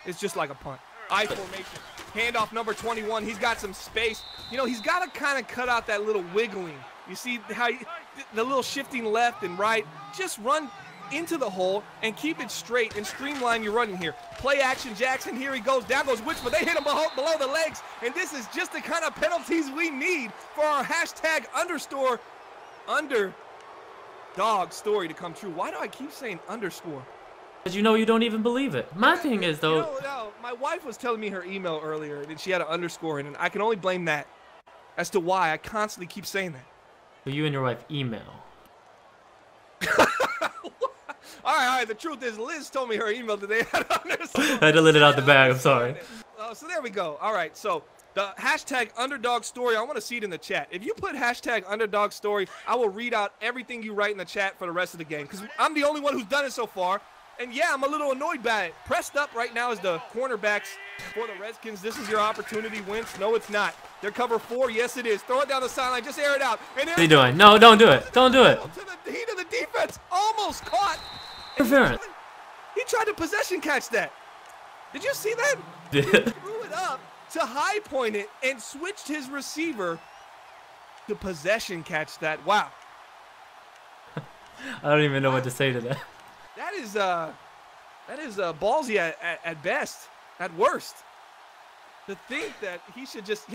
it's just like a punt. I formation. Handoff number 21. He's got some space. You know, he's got to kind of cut out that little wiggling. You see how the little shifting left and right. Just run into the hole and keep it straight and streamline your running here. Play action Jackson. Here he goes. Down goes Witch, but they hit him below the legs. And this is just the kind of penalties we need for our hashtag underdog story to come true. Why do I keep saying underscore? Because you know you don't even believe it. My thing is, though. No, my wife was telling me her email earlier that she had an underscore in it, and I can only blame that as to why I constantly keep saying that. So you and your wife email. All right. The truth is, Liz told me her email that they had an underscore. I had to let it out the bag. I'm sorry. So there we go. All right. So the hashtag underdog story, I want to see it in the chat. If you put hashtag underdog story, I will read out everything you write in the chat for the rest of the game, because I'm the only one who's done it so far. And yeah, I'm a little annoyed by it. Pressed up right now is the cornerbacks for the Redskins. This is your opportunity, Wentz. No, it's not. They're cover 4. Yes, it is. Throw it down the sideline. Just air it out. And what are you doing? No, don't do it. Don't do it. To the heat of the defense. Almost caught. Interference. He tried to possession catch that. Did you see that? Yeah. He threw it up to high point it and switched his receiver to possession catch that. Wow. I don't even know what to say to that. That is ballsy at best, at worst. To think that he should just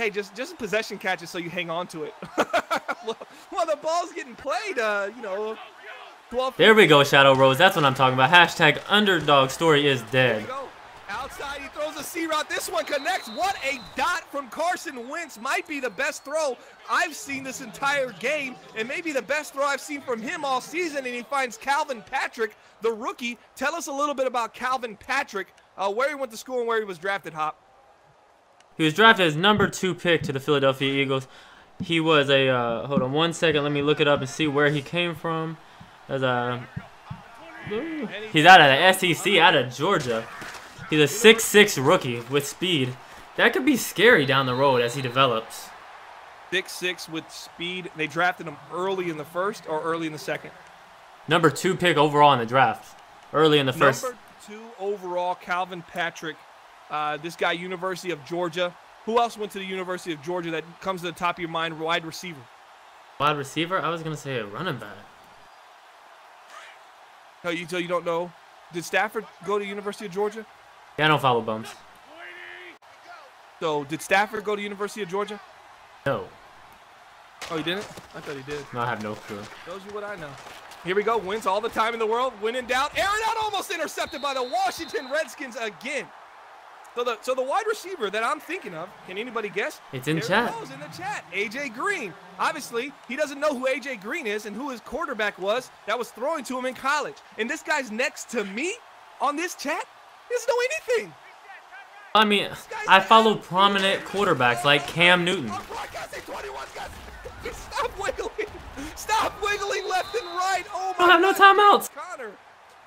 possession catch it so you hang on to it. well, the ball's getting played, 12. There we go, Shadow Rose. That's what I'm talking about. Hashtag underdog story is dead. There we go. outside. He throws a C route. This one connects. What a dot from Carson Wentz. Might be the best throw I've seen this entire game, and maybe the best throw I've seen from him all season, and he finds Calvin Patrick, the rookie. Tell us a little bit about Calvin Patrick, where he went to school and where he was drafted, Hop. He was drafted as ¡2 pick to the Philadelphia Eagles. He was a, hold on 1 second, let me look it up and see where he came from. As a, he's out of the SEC, out of Georgia. He's a 6'6" rookie with speed. That could be scary down the road as he develops. 6'6" with speed. They drafted him early in the first or early in the second? #2 pick overall in the draft. Early in the first. #2 overall, Calvin Patrick. This guy, University of Georgia. Who else went to the University of Georgia that comes to the top of your mind? Wide receiver. Wide receiver? I was going to say a running back. No, you don't know. Did Stafford go to University of Georgia? Yeah, I don't follow bums. So, did Stafford go to University of Georgia? No. Oh, he didn't? I thought he did. No, I have no clue. Shows you what I know. Here we go. Wins all the time in the world. Win in doubt. Air it out, almost intercepted by the Washington Redskins again. So the wide receiver that I'm thinking of, can anybody guess? It's in There chat. It goes in the chat. A.J. Green. Obviously, he doesn't know who A.J. Green is and who his quarterback was that was throwing to him in college. And this guy's next to me on this chat. He doesn't know anything. I mean, I follow prominent quarterbacks like Cam Newton. Stop wiggling. Stop wiggling left and right. Oh my I don't have no God. timeouts. Connor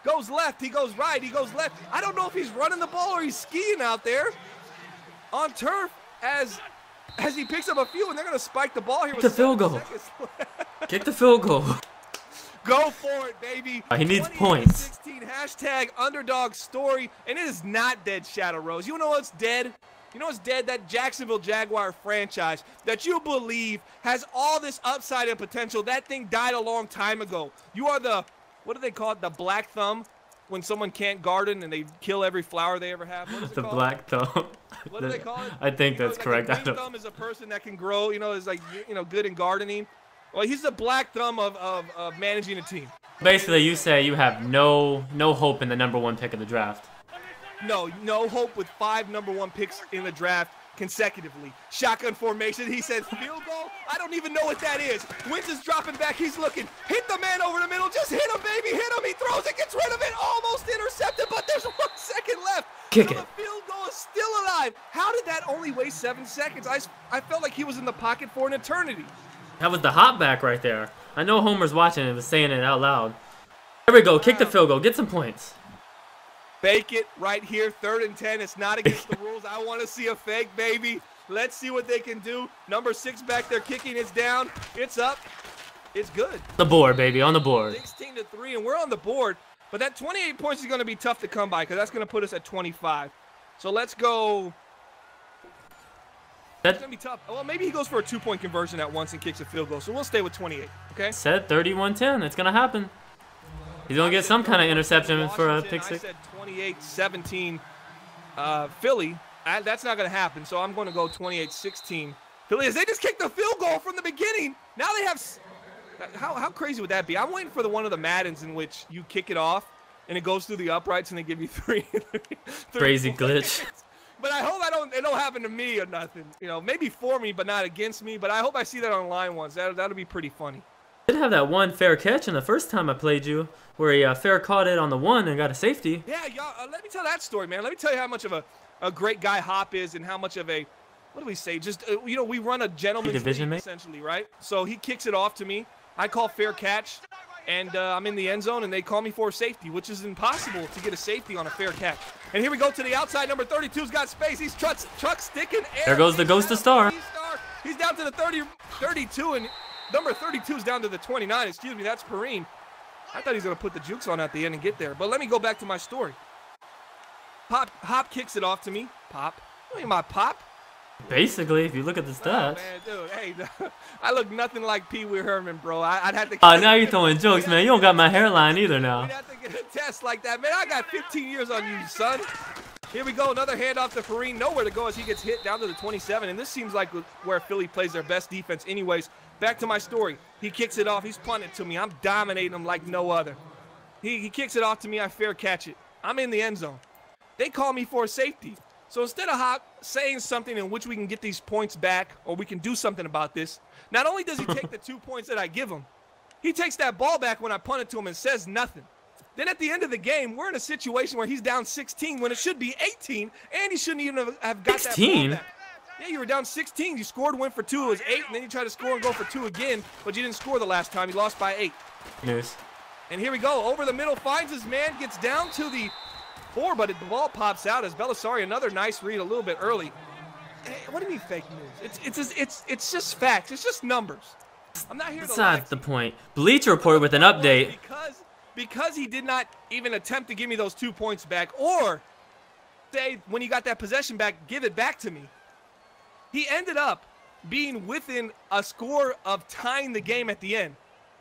goes left, he goes right, he goes left. I don't know if he's running the ball or he's skiing out there on turf as he picks up a few, and they're going to spike the ball here with Kick the field goal. Kick the field goal. Go for it, baby. He needs points. 16 hashtag underdog story, and it is not dead, Shadow Rose. You know what's dead? You know what's dead? That Jacksonville Jaguar franchise that you believe has all this upside and potential. That thing died a long time ago. You are the, what do they call it? The black thumb when someone can't garden and they kill every flower they ever have. What is it The called? black thumb. What do they call it? I think that's like correct. A green thumb is a person that can grow, is like, good in gardening. Well, he's the black thumb of managing a team. Basically, you say you have no hope in the #1 pick of the draft. No hope with 5 #1 picks in the draft consecutively. Shotgun formation. He said field goal. I don't even know what that is. Wentz is dropping back. He's looking. Hit the man over the middle. Just hit him, baby. Hit him. He throws it. Gets rid of it. Almost intercepted, but there's 1 second left. Kick so it. The field goal is still alive. How did that only waste 7 seconds? I felt like he was in the pocket for an eternity. That was the hot back right there. I know Homer's watching and was saying it out loud. There we go. Kick the field goal. Get some points. Fake it right here, 3rd and 10. It's not against the rules. I want to see a fake, baby. Let's see what they can do. Number 6 back there kicking. It's down. It's up. It's good. The board, baby, on the board. 16-3, and we're on the board. But that 28 points is going to be tough to come by because that's going to put us at 25. So let's go. It's going to be tough. Well, maybe he goes for a 2-point conversion at once and kicks a field goal. So we'll stay with 28, okay? Said 31-10. It's going to happen. He's going to get some kind of interception for a pick six. I said 28-17 Philly. That's not going to happen, so I'm going to go 28-16 Philly. As they just kicked the field goal from the beginning. Now they have – how crazy would that be? I'm waiting for one of the Maddens in which you kick it off, and it goes through the uprights, and they give you three Crazy glitch. But I hope it don't happen to me or nothing. Maybe for me, but not against me. But I hope I see that online once. That'll be pretty funny. I did have that one fair catch in the first time I played you, where he fair caught it on the 1 and got a safety. Yeah, y'all. Let me tell that story, man. Let me tell you how much of a great guy Hop is, and how much of a, what do we say? Just we run a gentleman's division league, mate, essentially, right? So he kicks it off to me. I call fair catch, and I'm in the end zone, and they call me for a safety, which is impossible to get a safety on a fair catch. And here we go to the outside. Number 32's got space. He's truck sticking. There goes the ghost of star. He's down to the 32, and number 32 is down to the 29. Excuse me, that's Perrine. I thought he was going to put the jukes on at the end and get there. But let me go back to my story. Hop kicks it off to me. Pop. Look at my Pop. Basically, if you look at the stats. Oh, man, dude, hey, I look nothing like Pee Wee Herman, bro. I'd have to. Oh, now you're throwing jokes, man. You don't got my hairline either now. We'd have to get a test like that, man. I got 15 years on you, son. Here we go. Another handoff to Perrine. Nowhere to go as he gets hit down to the 27. And this seems like where Philly plays their best defense anyways. Back to my story. He kicks it off. He's punting it to me. I'm dominating him like no other. He kicks it off to me. I fair catch it. I'm in the end zone. they call me for a safety. So instead of Hop saying something in which we can get these points back or we can do something about this, not only does he take the 2 points that I give him, he takes that ball back when I punt it to him and says nothing. Then at the end of the game, we're in a situation where he's down 16 when it should be 18, and he shouldn't even have got 16? that ball back. Yeah, you were down 16. You scored, went for 2. It was 8, and then you tried to score and go for 2 again, but you didn't score the last time. You lost by 8. News. And here we go. Over the middle, finds his man, gets down to the 4, but the ball pops out as Belisari, another nice read a little bit early. Hey, what do you mean fake news? It's just facts. It's just numbers. I'm not here to lie. Besides the point. Bleacher Report with an update. Because he did not even attempt to give me those 2 points back, or say when he got that possession back, give it back to me. He ended up being within a score of tying the game at the end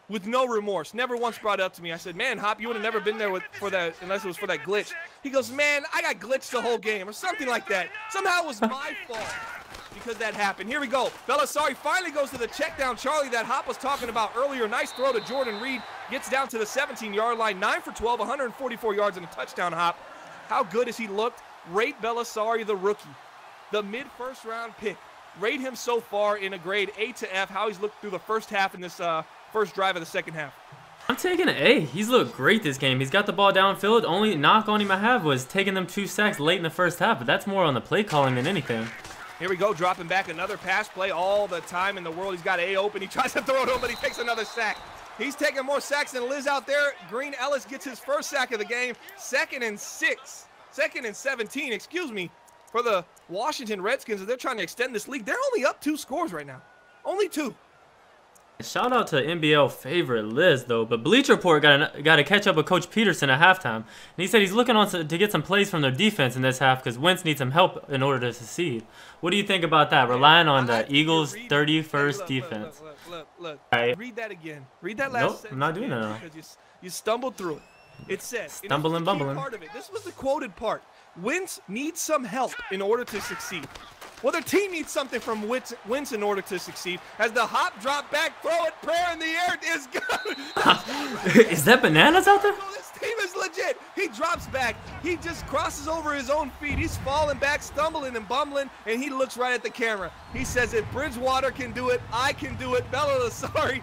with no remorse. Never once brought it up to me. I said, man, Hop, you would have never been there for that unless it was for that glitch. He goes, man, I got glitched the whole game or something like that. Somehow it was my fault because that happened. Here we go. Belisari finally goes to the check down Charlie that Hop was talking about earlier. Nice throw to Jordan Reed. Gets down to the 17-yard line. 9 for 12, 144 yards and a touchdown. Hop. How good has he looked? Rate Belisari, the rookie, the mid-first round pick. Rate him so far in a grade A to F, how he's looked through the first half in this first drive of the second half. I'm taking an A. He's looked great this game. He's got the ball downfield. Only knock on him I have was taking them 2 sacks late in the first half, but that's more on the play calling than anything. Here we go, dropping back another pass play all the time in the world. He's got A open. He tries to throw it home, but he takes another sack. He's taking more sacks than Liz out there. Green Ellis gets his first sack of the game. 2nd and 17, excuse me, for the Washington Redskins. They're trying to extend this league. They're only up 2 scores right now. Only 2. Shout out to NBL favorite Liz, though. But Bleacher Report got to catch up with Coach Peterson at halftime. And he said he's looking on to get some plays from their defense in this half because Wentz needs some help in order to succeed. What do you think about that? Relying on the Eagles' 31st defense. Look. Right. Read that again. Read that last sentence. I'm not doing that. Because you stumbled through it. It says, stumbling, bumbling. Part of it. This was the quoted part. Wentz needs some help in order to succeed. Well, their team needs something from Wentz in order to succeed. As the hop, drop back, throw it, prayer in the air is good. Is that bananas out there? No, this team is legit. He drops back. He just crosses over his own feet. He's falling back, stumbling and bumbling, and he looks right at the camera. He says, if Bridgewater can do it, I can do it. Belisari,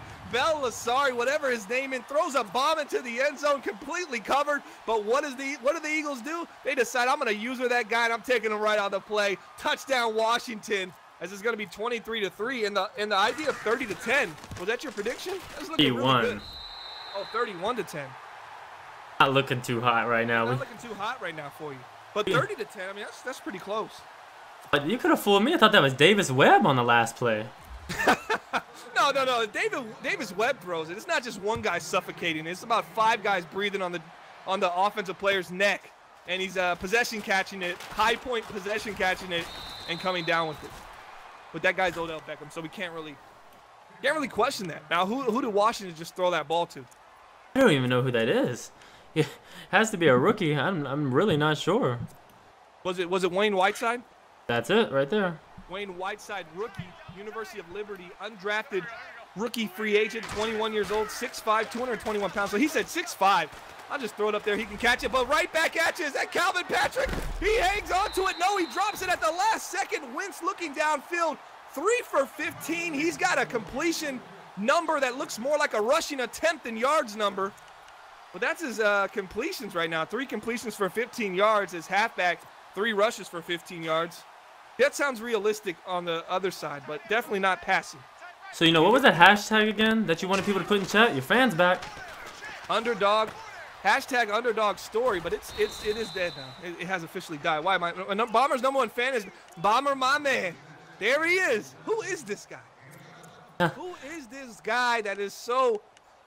whatever his name is, throws a bomb into the end zone, completely covered. But what do the Eagles do? They decide, I'm going to use that guy, and I'm taking him right on the play. Touchdown, Washington, as it's going to be 23-3. And the idea of 30-10, was that your prediction? That's looking really good. Oh, 31-10. Not looking too hot right now. Not looking too hot right now for you. But 30-10, I mean, that's pretty close. But you could have fooled me. I thought that was Davis Webb on the last play. No. Davis Webb throws it. It's not just one guy suffocating. It's about 5 guys breathing on the offensive player's neck, and he's possession catching it, high point possession catching it, and coming down with it. But that guy's Odell Beckham, so we can't really question that. Now, who did Washington just throw that ball to? I don't even know who that is. It has to be a rookie. I'm really not sure. Was it Wayne Whiteside? That's it right there. Wayne Whiteside, rookie, University of Liberty, undrafted rookie free agent, 21 years old, 6'5", 221 pounds. So he said 6'5". I'll just throw it up there. He can catch it, but right back at you. Is that Calvin Patrick? He hangs on to it. No, he drops it at the last second. Wentz looking downfield, 3 for 15. He's got a completion number that looks more like a rushing attempt than yards number. But that's his completions right now. 3 completions for 15 yards. His halfback, 3 rushes for 15 yards. That sounds realistic on the other side, but definitely not passing. So, what was that hashtag again that you wanted people to put in chat? Your fans back. Underdog. Hashtag underdog story, but it is dead now. It has officially died. Why am I? Bomber's #1 fan is Bomber, my man. There he is. Who is this guy? Who is this guy that is so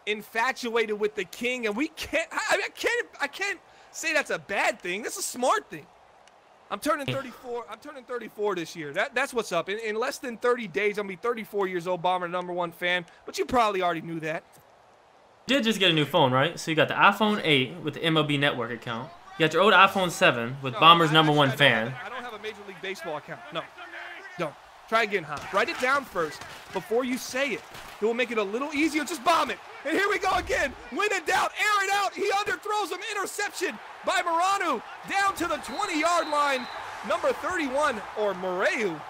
infatuated with the king? And we can't. I can't say that's a bad thing. That's a smart thing. I'm turning 34. I'm turning 34 this year. That's what's up. In less than 30 days, I'm gonna be 34 years old. Bomber #1 fan. But you probably already knew that. You did just get a new phone, right? So you got the iPhone 8 with the MLB Network account. You got your old iPhone 7 with Bomber's #1 fan. I don't have a Major League Baseball account. No. Don't. Try again, Hop. Write it down first before you say it. It will make it a little easier. Just bomb it. And here we go again. When in doubt, air it out. He underthrows him. Interception by Maranu down to the 20-yard line. Number 31, or Moreu.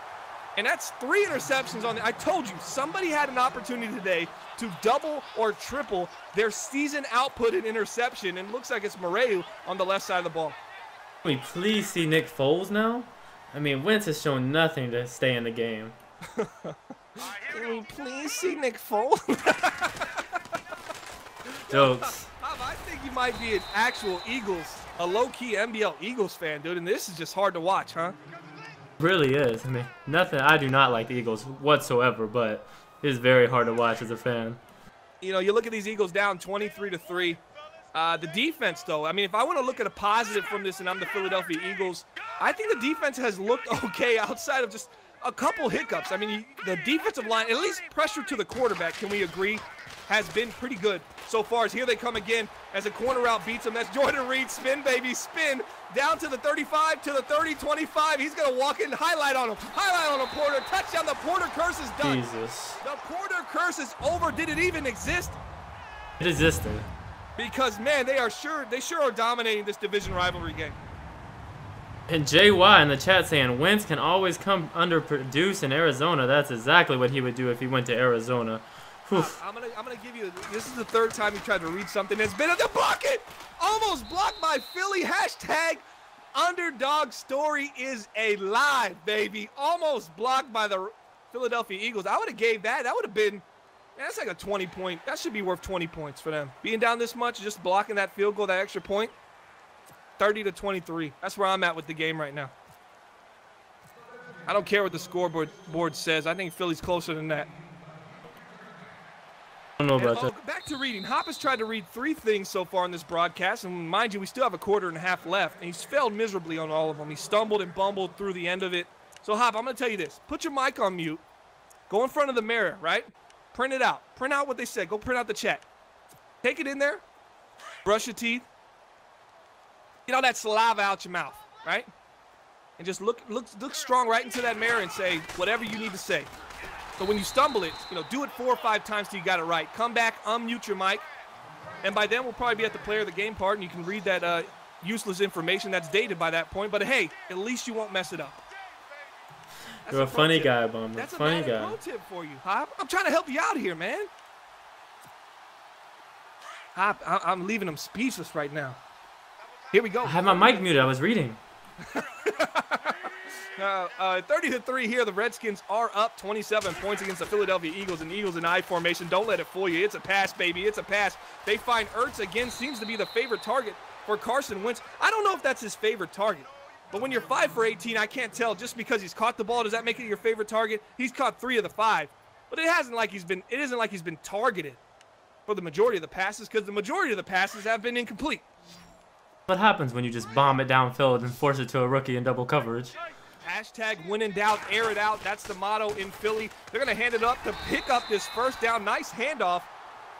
And that's 3 interceptions on the. I told you, somebody had an opportunity today to double or triple their season output in interception. And it looks like it's Moreu on the left side of the ball. Can we please see Nick Foles now? I mean, Wentz has shown nothing to stay in the game. Can we please see Nick Foles? Jokes. I think you might be an actual Eagles, a low-key NBL Eagles fan, dude, and this is just hard to watch, huh? Really is. I mean, nothing. I do not like the Eagles whatsoever, but it is very hard to watch as a fan. You know, you look at these Eagles down 23-3. The defense, though, I mean, if I want to look at a positive from this and I'm the Philadelphia Eagles, I think the defense has looked okay outside of just a couple hiccups. I mean, the defensive line, at least pressure to the quarterback, can we agree, has been pretty good so far. As here they come again as a corner route beats him. That's Jordan Reed. Spin, baby, spin. Down to the 35, to the 30, 25. He's going to walk in. Highlight on him. Highlight on him, Porter. Touchdown. The Porter curse is done. Jesus. The Porter curse is over. Did it even exist? It existed. Because, man, they sure are dominating this division rivalry game. And JY in the chat saying Wentz can always come underproduce in Arizona. That's exactly what he would do if he went to Arizona. I'm gonna give you. This is the third time you tried to read something. It's been to block it. Almost blocked by Philly. Hashtag underdog story is alive, baby. Almost blocked by the Philadelphia Eagles. I would have gave that. That would have been. Man, that's like a 20-point. That should be worth 20 points for them. Being down this much, just blocking that field goal, that extra point. 30-23. That's where I'm at with the game right now. I don't care what the scoreboard says. I think Philly's closer than that. I don't know about that. Back to reading. Hop has tried to read 3 things so far in this broadcast, and mind you, we still have a quarter and a half left, and he's failed miserably on all of them. He stumbled and bumbled through the end of it. So, Hop, I'm going to tell you this. Put your mic on mute. Go in front of the mirror, right? Print it out. Print out what they said. Go print out the chat. Take it in there. Brush your teeth. Get all that saliva out your mouth, right? And just look strong right into that mirror and say whatever you need to say. So when you stumble it, do it 4 or 5 times till you got it right. Come back, unmute your mic, and by then we'll probably be at the player of the game part, and you can read that useless information that's dated by that point. But hey, at least you won't mess it up. You're a funny guy, Bummer. That's a funny Madden guy. pro tip for you, Hop. I'm trying to help you out here, man. Hop, I'm leaving him speechless right now. Here we go. I had my mic muted. I was reading. 30-3 here. The Redskins are up 27 points against the Philadelphia Eagles, and Eagles in I formation. Don't let it fool you. It's a pass, baby. It's a pass. They find Ertz again. Seems to be the favorite target for Carson Wentz. I don't know if that's his favorite target, but when you're 5 for 18, I can't tell. Just because he's caught the ball, does that make it your favorite target? He's caught 3 of the 5, but it isn't like he's been targeted for the majority of the passes, because the majority of the passes have been incomplete. What happens when you just bomb it downfield and force it to a rookie in double coverage? Hashtag when in doubt, air it out. That's the motto in Philly. They're going to hand it up to pick up this first down. Nice handoff.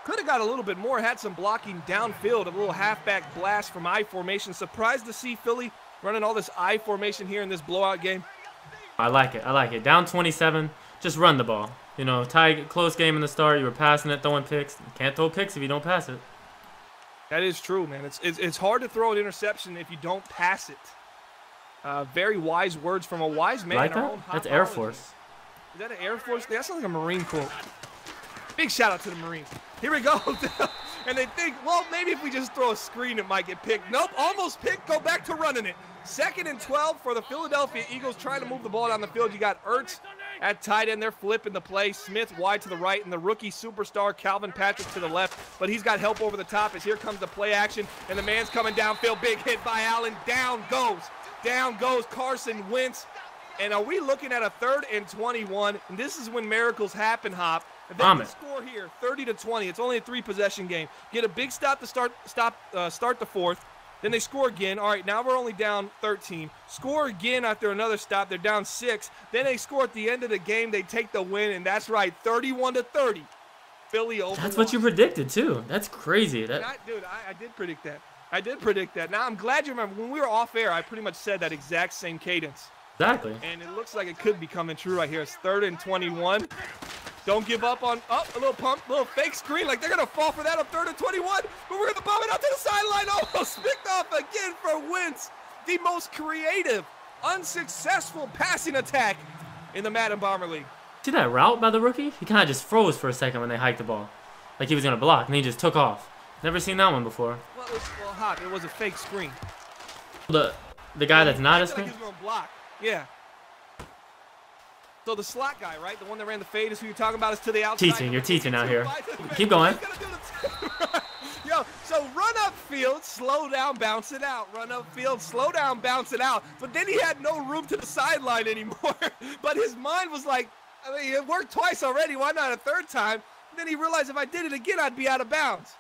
Could have got a little bit more. Had some blocking downfield. A little halfback blast from I formation. Surprised to see Philly running all this I formation here in this blowout game. I like it. I like it. Down 27, just run the ball. Close game in the start. You were passing it, throwing picks. You can't throw picks if you don't pass it. That is true, man. It's hard to throw an interception if you don't pass it. Very wise words from a wise man. Like that? That's Air Force. Is that an Air Force? That sounds like a Marine quote. Big shout out to the Marines. Here we go. And they think, well, maybe if we just throw a screen, it might get picked. Nope, almost picked. Go back to running it. 2nd and 12 for the Philadelphia Eagles trying to move the ball down the field. You got Ertz at tight end. They're flipping the play. Smith wide to the right, and the rookie superstar Calvin Patrick to the left. But he's got help over the top as here comes the play action, and the man's coming downfield. Big hit by Allen. Down goes Carson Wentz. And are we looking at a 3rd and 21? And this is when miracles happen, Hop. If they can score here, 30-20. It's only a 3-possession game. Get a big stop to start the 4th. Then they score again. All right, now we're only down 13. Score again after another stop. They're down 6. Then they score at the end of the game. They take the win, and that's right, 31-30. Philly over. That's what you predicted, too. That's crazy. Dude, I did predict that. Now, I'm glad you remember. When we were off air, I pretty much said that exact same cadence. Exactly. And it looks like it could be coming true right here. It's 3rd and 21. Don't give up on, a little pump, little fake screen. Like they're going to fall for that on 3rd and 21. But we're going to bomb it out to the sideline. Almost picked off again for Wentz. The most creative, unsuccessful passing attack in the Madden Bomber League. See that route by the rookie? He kind of just froze for a second when they hiked the ball. Like he was going to block, and he just took off. Never seen that one before. Well, Hop, it was a fake screen. The guy that's not a screen? Like he's going to block. Yeah. So the slot guy, right? The one that ran the fade is who you're talking about, is to the outside. You're teaching out here. Keep going. Yo, so run up field, slow down, bounce it out. Run up field, slow down, bounce it out. But then he had no room to the sideline anymore. But his mind was like, I mean, it worked twice already. Why not a 3rd time? And then he realized if I did it again, I'd be out of bounds.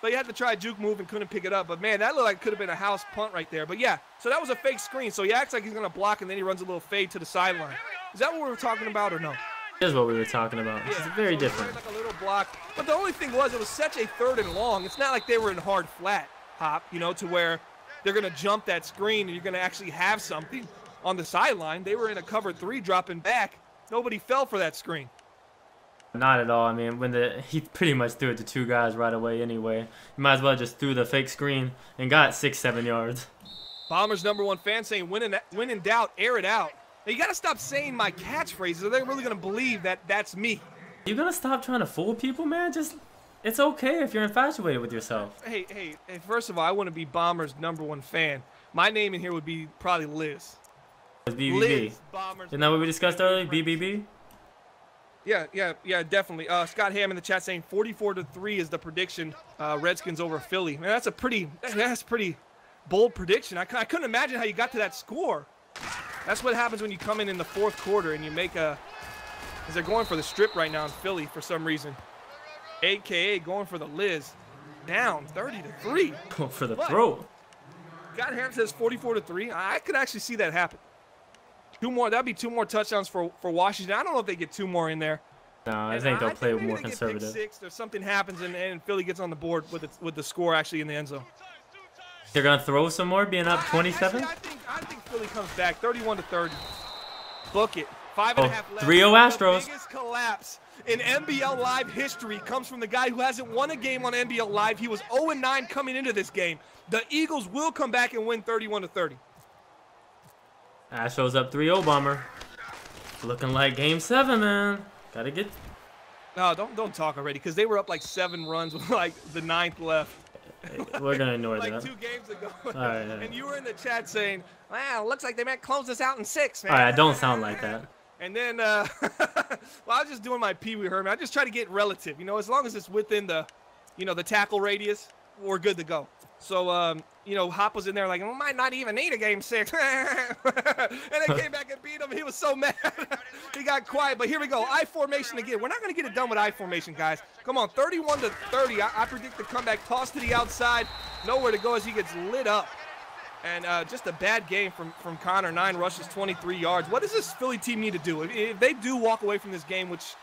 But he had to try a juke move and couldn't pick it up. But, man, that looked like it could have been a house punt right there. But, yeah, so that was a fake screen. So he acts like he's going to block, and then he runs a little fade to the sideline. Is that what we were talking about or no? Here's what we were talking about. Yeah, it's very so different. Like a little block. But the only thing was, it was such a 3rd and long. It's not like they were in hard flat, Hop, you know, to where they're going to jump that screen and you're going to actually have something on the sideline. They were in a cover 3 dropping back. Nobody fell for that screen. Not at all. I mean, he pretty much threw it to 2 guys right away anyway. You might as well just threw the fake screen and got 6-7 yards. Bombers #1 fan saying, when in doubt, air it out. Now, you got to stop saying my catchphrases. Are they really going to believe that that's me? You gonna stop trying to fool people, man? It's okay if you're infatuated with yourself. Hey, first of all, I want to be Bombers #1 fan. My name in here would be probably Liz. It's BBB. Liz, Bombers. Isn't that what we discussed earlier? BBB? Yeah, definitely. Scott Ham in the chat saying 44-3 is the prediction. Redskins over Philly. Man, that's pretty bold prediction. I couldn't imagine how you got to that score. That's what happens when you come in the 4th quarter and you make a. As they're going for the strip right now in Philly for some reason. AKA going for the Liz. Down 30-3. Going for the throat. Scott Ham says 44-3. I could actually see that happen. 2 more. That'd be 2 more touchdowns for Washington. I don't know if they get 2 more in there. No, I think they'll play more conservative. 6, or something happens and Philly gets on the board with the score actually in the end zone. They're gonna throw some more, being up 27. I think Philly comes back 31-30. Book it. 5.5 left. 3-0 Astros. The biggest collapse in NBL Live history comes from the guy who hasn't won a game on NBL Live. He was 0-9 coming into this game. The Eagles will come back and win 31-30. Astros up 3-0, Bomber. Looking like Game 7, man. Gotta get. No, don't talk already, because they were up like 7 runs with like the 9th left. We're gonna ignore like that. 2 games ago. All right, and you were in the chat saying, "Wow, looks like they might close this out in 6, man." All right, don't sound like that. And then, well, I was just doing my Pee Wee Herman. I just try to get relative, as long as it's within the, the tackle radius, we're good to go. So, Hop was in there like, we might not even need a game 6. And they came back and beat him. He was so mad. He got quiet. But here we go. I formation again. We're not going to get it done with I formation, guys. Come on, 31-30. I predict the comeback. Toss to the outside. Nowhere to go as he gets lit up. And just a bad game from Connor. 9 rushes, 23 yards. What does this Philly team need to do? If they do walk away from this game, which,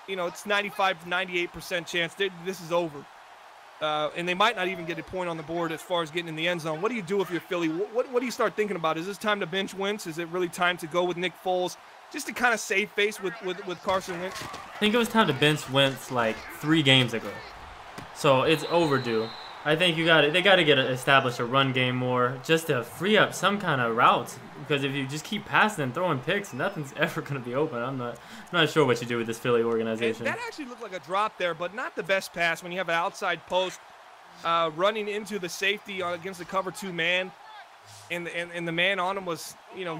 it's 95 to 98% chance, this is over. And they might not even get a point on the board as far as getting in the end zone. What do you do if you're Philly? What do you start thinking about? Is this time to bench Wentz? Is it really time to go with Nick Foles just to kind of save face with Carson Wentz? I think it was time to bench Wentz like 3 games ago. So it's overdue. I think they got to establish a run game more just to free up some kind of routes. Because if you just keep passing and throwing picks, nothing's ever going to be open. I'm not sure what you do with this Philly organization. And that actually looked like a drop there, but not the best pass when you have an outside post running into the safety against the cover 2 man. And the man on him was,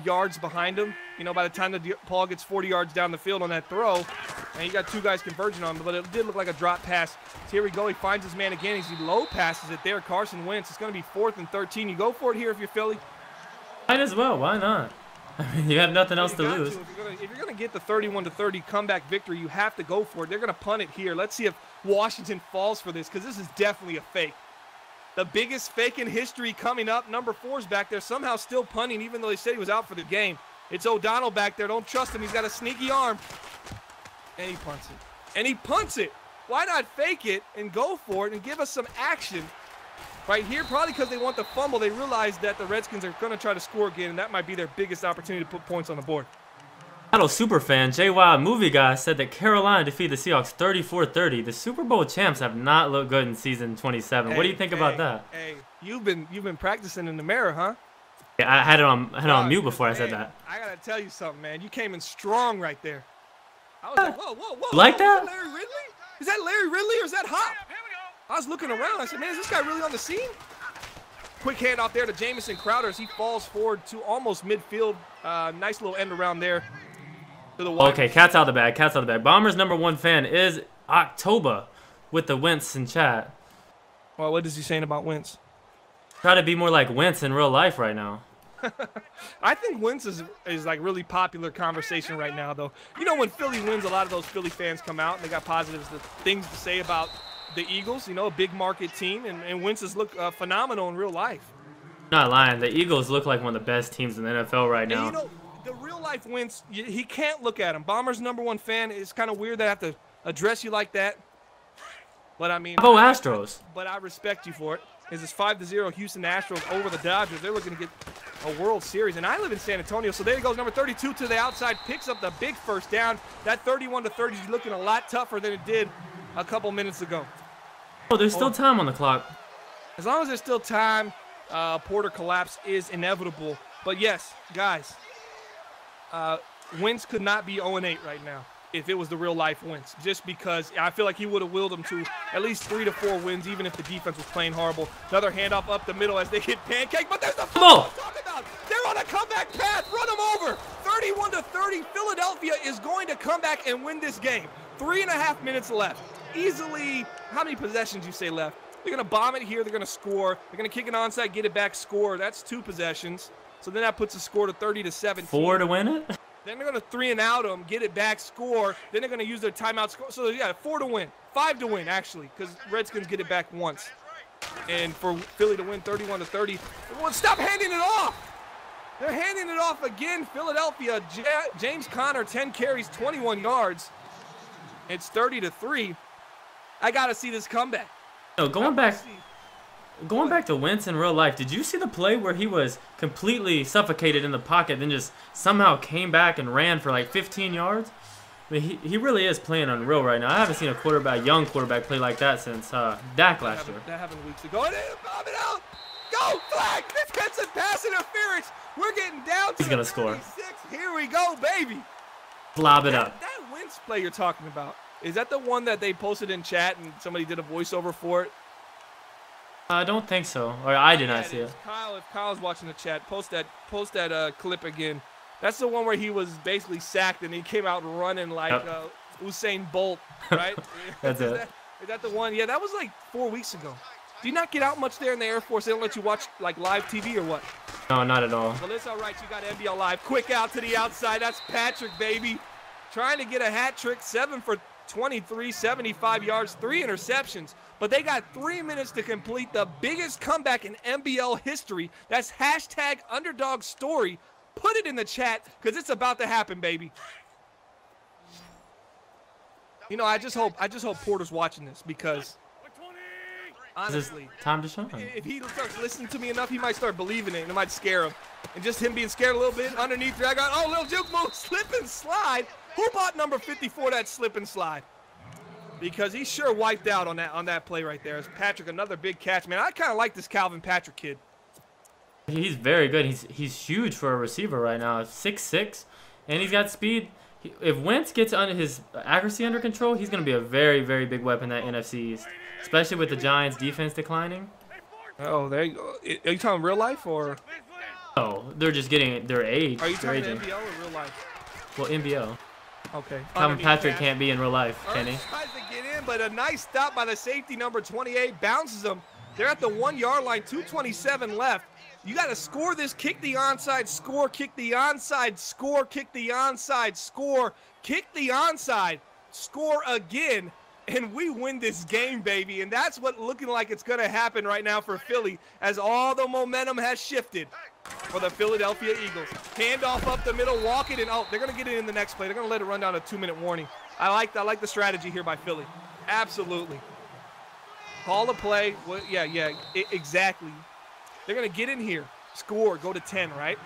yards behind him. By the time the ball gets 40 yards down the field on that throw, and you got 2 guys converging on him, but it did look like a drop pass. So here we go. He finds his man again. He low passes it there. Carson Wentz. It's going to be 4th and 13. You go for it here if you're Philly. Might as well. Why not? I mean, you have nothing else to lose. If you're going to get the 31-30 comeback victory, you have to go for it. They're going to punt it here. Let's see if Washington falls for this, because this is definitely a fake. The biggest fake in history coming up. Number 4's back there, somehow still punting, even though they said he was out for the game. It's O'Donnell back there. Don't trust him. He's got a sneaky arm. And he punts it. Why not fake it and go for it and give us some action Right here, probably because they want the fumble, they realize that the Redskins are going to try to score again, and that might be their biggest opportunity to put points on the board. Seattle superfan J Wild Movie Guy said that Carolina defeated the Seahawks 34-30. The Super Bowl champs have not looked good in season 27. What do you think about that? Hey, you've been practicing in the mirror, huh? Yeah, I had it on mute before I said that. I gotta tell you something, man. You came in strong right there. I was like, whoa. Like that? Is that Larry Ridley? Is that Larry Ridley or is that Hop? I was looking around. I said, man, is this guy really on the scene? Quick handoff there to Jamison Crowder as he falls forward to almost midfield. Nice little end around there. To the wide. Okay, cat's out of the bag. Cat's out of the bag. Bombers' #1 fan is October with the Wentz in chat. Well, what is he saying about Wentz? Try to be more like Wentz in real life right now. I think Wentz is like really popular conversation right now, though. You know, when Philly wins, a lot of those Philly fans come out and they got positive things to say about the Eagles, you know, a big market team, and Wentz has looked phenomenal in real life. Not lying, the Eagles look like one of the best teams in the NFL right now. And, you know, the real life Wentz, he can't look at him. Bombers' #1 fan, it's kind of weird that I have to address you like that. But I mean, Astros. But I respect you for it. It's 5-0 Houston Astros over the Dodgers. They're looking to get a World Series, and I live in San Antonio, so there he goes, number 32 to the outside, picks up the big first down. That 31-30 is looking a lot tougher than it did a couple minutes ago. Oh, there's still time on the clock. As long as there's still time, Porter collapse is inevitable. But yes, guys, Wentz could not be 0-8 right now if it was the real life Wentz, just because I feel like he would have willed them to at least 3 to 4 wins, even if the defense was playing horrible. Another handoff up the middle as they hit pancake, but there's the fumble I'm talking about. They're on a comeback path. Run them over. 31-30. Philadelphia is going to come back and win this game. 3.5 minutes left. Easily, how many possessions you say left? They're going to bomb it here. They're going to score. They're going to kick it onside, get it back, score. That's 2 possessions. So then that puts the score to 30-17. 4 to win it? Then they're going to 3-and-out them, get it back, score. Then they're going to use their timeout score. So, yeah, 4 to win. 5 to win, actually, because Redskins get it back once. And for Philly to win 31-30, well, stop handing it off. They're handing it off again. Philadelphia, James Conner, 10 carries, 21 yards. It's 30-3. I got to see this comeback. No, going back to Wentz in real life, did you see the play where he was completely suffocated in the pocket, then just somehow came back and ran for like 15 yards? I mean, he really is playing unreal right now. I haven't seen a young quarterback play like that since Dak last year. That happened weeks ago. And bomb it out. Go, flag. Defensive pass interference. We're getting down to He's going to score. Here we go, baby. Lob it up. That Wentz play you're talking about, is that the one that they posted in chat and somebody did a voiceover for it? I don't think so, or I did not see it. Kyle, if Kyle's watching the chat, post that clip again. That's the one where he was basically sacked and he came out running like Usain Bolt, right? That's it. Is that the one? Yeah, that was like 4 weeks ago. Do you not get out much there in the Air Force? They don't let you watch like live TV or what? No, not at all. Well, it's all right. You got NBL Live. Quick out to the outside. That's Patrick, baby. Trying to get a hat trick. 7 for 23, 75 yards, 3 interceptions. But they got 3 minutes to complete the biggest comeback in NBL history. That's #UnderdogStory. Put it in the chat because it's about to happen, baby. You know, I just hope Porter's watching this because honestly, time to shine. If he starts listening to me enough, he might start believing it and it might scare him. And just him being scared a little bit underneath there, I got little juke move, slip and slide. Who bought number 54 that slip and slide? Because he sure wiped out on that play right there. As Patrick, another big catch, man. I kind of like this Calvin Patrick kid. He's very good. He's huge for a receiver right now. 6'6", and he's got speed. If Wentz gets his accuracy under control, he's going to be a very, very big weapon in that NFC East, especially with the Giants' defense declining. Oh, there you go. Are you talking real life or? Oh, they're just getting their age. Are you talking NBL or real life? Well, NBL. Okay. Calvin Patrick can't be in real life, can he? Tries to get in, but a nice stop by the safety, number 28, bounces them. They're at the 1-yard line, 2:27 left. You got to score this, kick the onside, score, kick the onside, score, kick the onside, score, kick the onside, score again, and we win this game, baby. And that's what looking like it's going to happen right now for Philly as all the momentum has shifted for the Philadelphia Eagles. Handoff up the middle, walk it in. Oh, they're going to get it in the next play. They're going to let it run down a 2-minute warning. I like the strategy here by Philly. Absolutely. Call a play. Well, yeah, exactly. They're going to get in here, score, go to 10, right?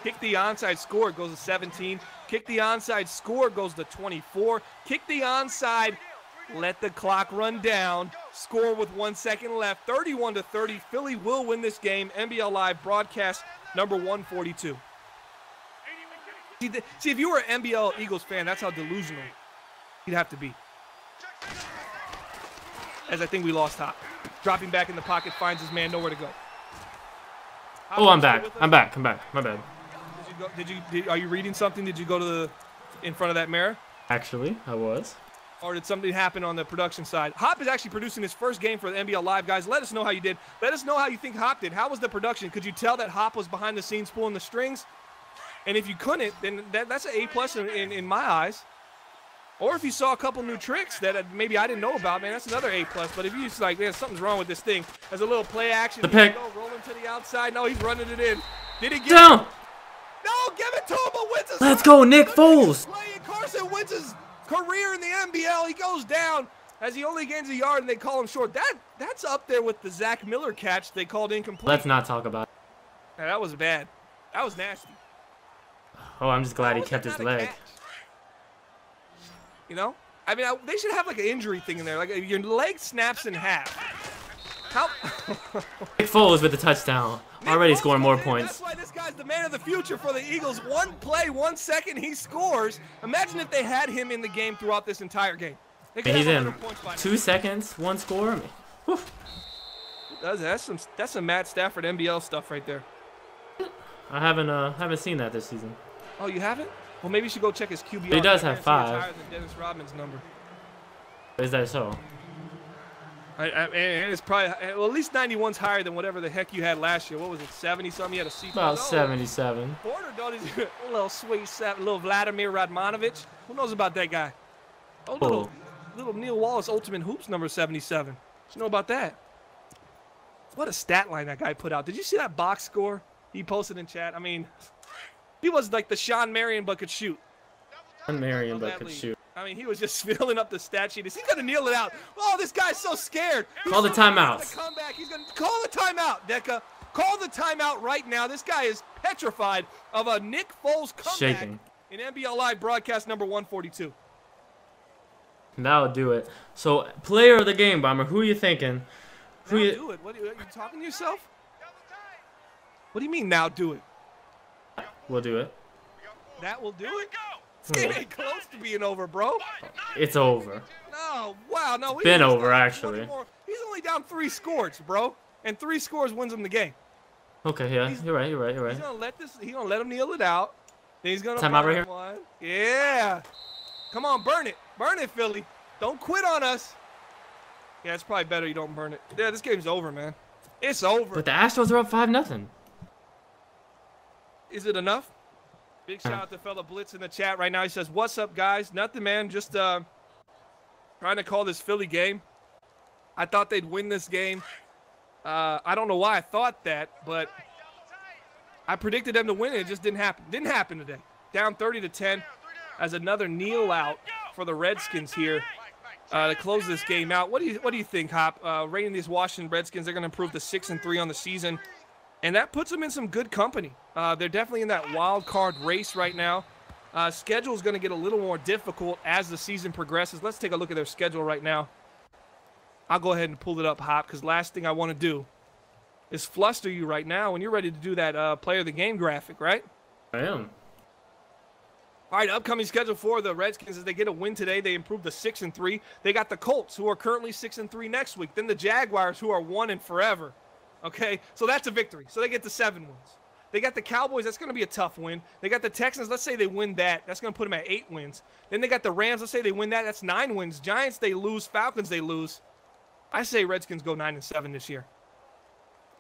Kick the onside, score, it goes to 17. Kick the onside, score, goes to 24. Kick the onside, let the clock run down. Score with 1 second left. 31-30. Philly will win this game. NBL Live broadcast number 142. See, if you were an NBL Eagles fan, that's how delusional you'd have to be. As I think we lost Hop. Dropping back in the pocket, finds his man, nowhere to go. Oh, I'm back. I'm back. My bad. Are you reading something? Did you go to in front of that mirror? Actually, I was. Or did something happen on the production side? Hop is actually producing his first game for the NBL Live, guys. Let us know how you did. Let us know how you think Hop did. How was the production? Could you tell that Hop was behind the scenes pulling the strings? And if you couldn't, then that's an A+ in my eyes. Or if you saw a couple new tricks that maybe I didn't know about, man, that's another A+. But if you just like, man, something's wrong with this thing. There's a little play action. The pick. Rolling to the outside. No, he's running it in. Did he get Down. it? No, give it to him, but Wentz. Let's go, Nick Foles. Carson Wentz's career in the NBL, he goes down as he only gains a yard and they call him short. That's up there with the Zach Miller catch they called incomplete. Let's not talk about it. Yeah, that was bad. That was nasty. Oh, I'm just glad he kept his leg. You know? I mean, they should have like an injury thing in there. Like your leg snaps in half. How? Nick Foles with the touchdown. Already scoring more points. That's why this guy's the man of the future for the Eagles. One play, 1 second, he scores. Imagine if they had him in the game throughout this entire game. He's in 2 seconds, 1 score. Whew. That's some Matt Stafford NBL stuff right there. I haven't seen that this season. Oh, you haven't? Well, maybe you should go check his QBR. He does have 5. Higher than Dennis Rodman's number. Is that so? And it's probably, well, at least 91's higher than whatever the heck you had last year. What was it, 70-something? You had a C+. About 77. Porter, though, he's a little sweet, little Vladimir Radmanovich. Who knows about that guy? Oh, little Neil Wallace Ultimate Hoops number 77. You know about that? What a stat line that guy put out. Did you see that box score he posted in chat? I mean, he was like the Sean Marion but could shoot. Sean Marion but could shoot. I mean, he was just filling up the stat sheet. He's going to kneel it out. Oh, this guy's so scared. Call the timeout. He's going to call the timeout, Deca. Call the timeout right now. This guy is petrified of a Nick Foles comeback. Shaking. In NBL Live broadcast number 142. That'll do it. So, player of the game, Bomber. Who are you thinking? Now do it. What, are you talking to yourself? What do you mean, now do it? We'll do it. That will do it? This game ain't close to being over, bro. It's over. No, wow, no. It's been over, actually. He's only down 3 scores, bro. And 3 scores wins him the game. Okay, yeah, you're right. He's gonna let him kneel it out. Then he's gonna time out right here. One. Yeah. Come on, burn it. Burn it, Philly. Don't quit on us. Yeah, it's probably better you don't burn it. Yeah, this game's over, man. It's over. But the Astros are up 5-0. Is it enough? Big shout out to fella Blitz in the chat right now. He says, "What's up, guys? Nothing, man. Just trying to call this Philly game. I thought they'd win this game. I don't know why I thought that, but I predicted them to win, and it just didn't happen. Didn't happen today. Down 30-10 as another kneel out for the Redskins here to close this game out. What do you think, Hop? Rating these Washington Redskins, they're going to improve to 6-3 on the season, and that puts them in some good company. They're definitely in that wild card race right now. Schedule is going to get a little more difficult as the season progresses. Let's take a look at their schedule right now. I'll go ahead and pull it up, Hop, because last thing I want to do is fluster you right now when you're ready to do that player of the game graphic, right? I am. All right, upcoming schedule for the Redskins is they get a win today. They improve to 6-3. They got the Colts, who are currently 6-3 next week. Then the Jaguars, who are 1 and forever. Okay, so that's a victory. So they get to 7 wins. They got the Cowboys. That's going to be a tough win. They got the Texans. Let's say they win that. That's going to put them at 8 wins. Then they got the Rams. Let's say they win that. That's 9 wins. Giants, they lose. Falcons, they lose. I say Redskins go 9-7 this year.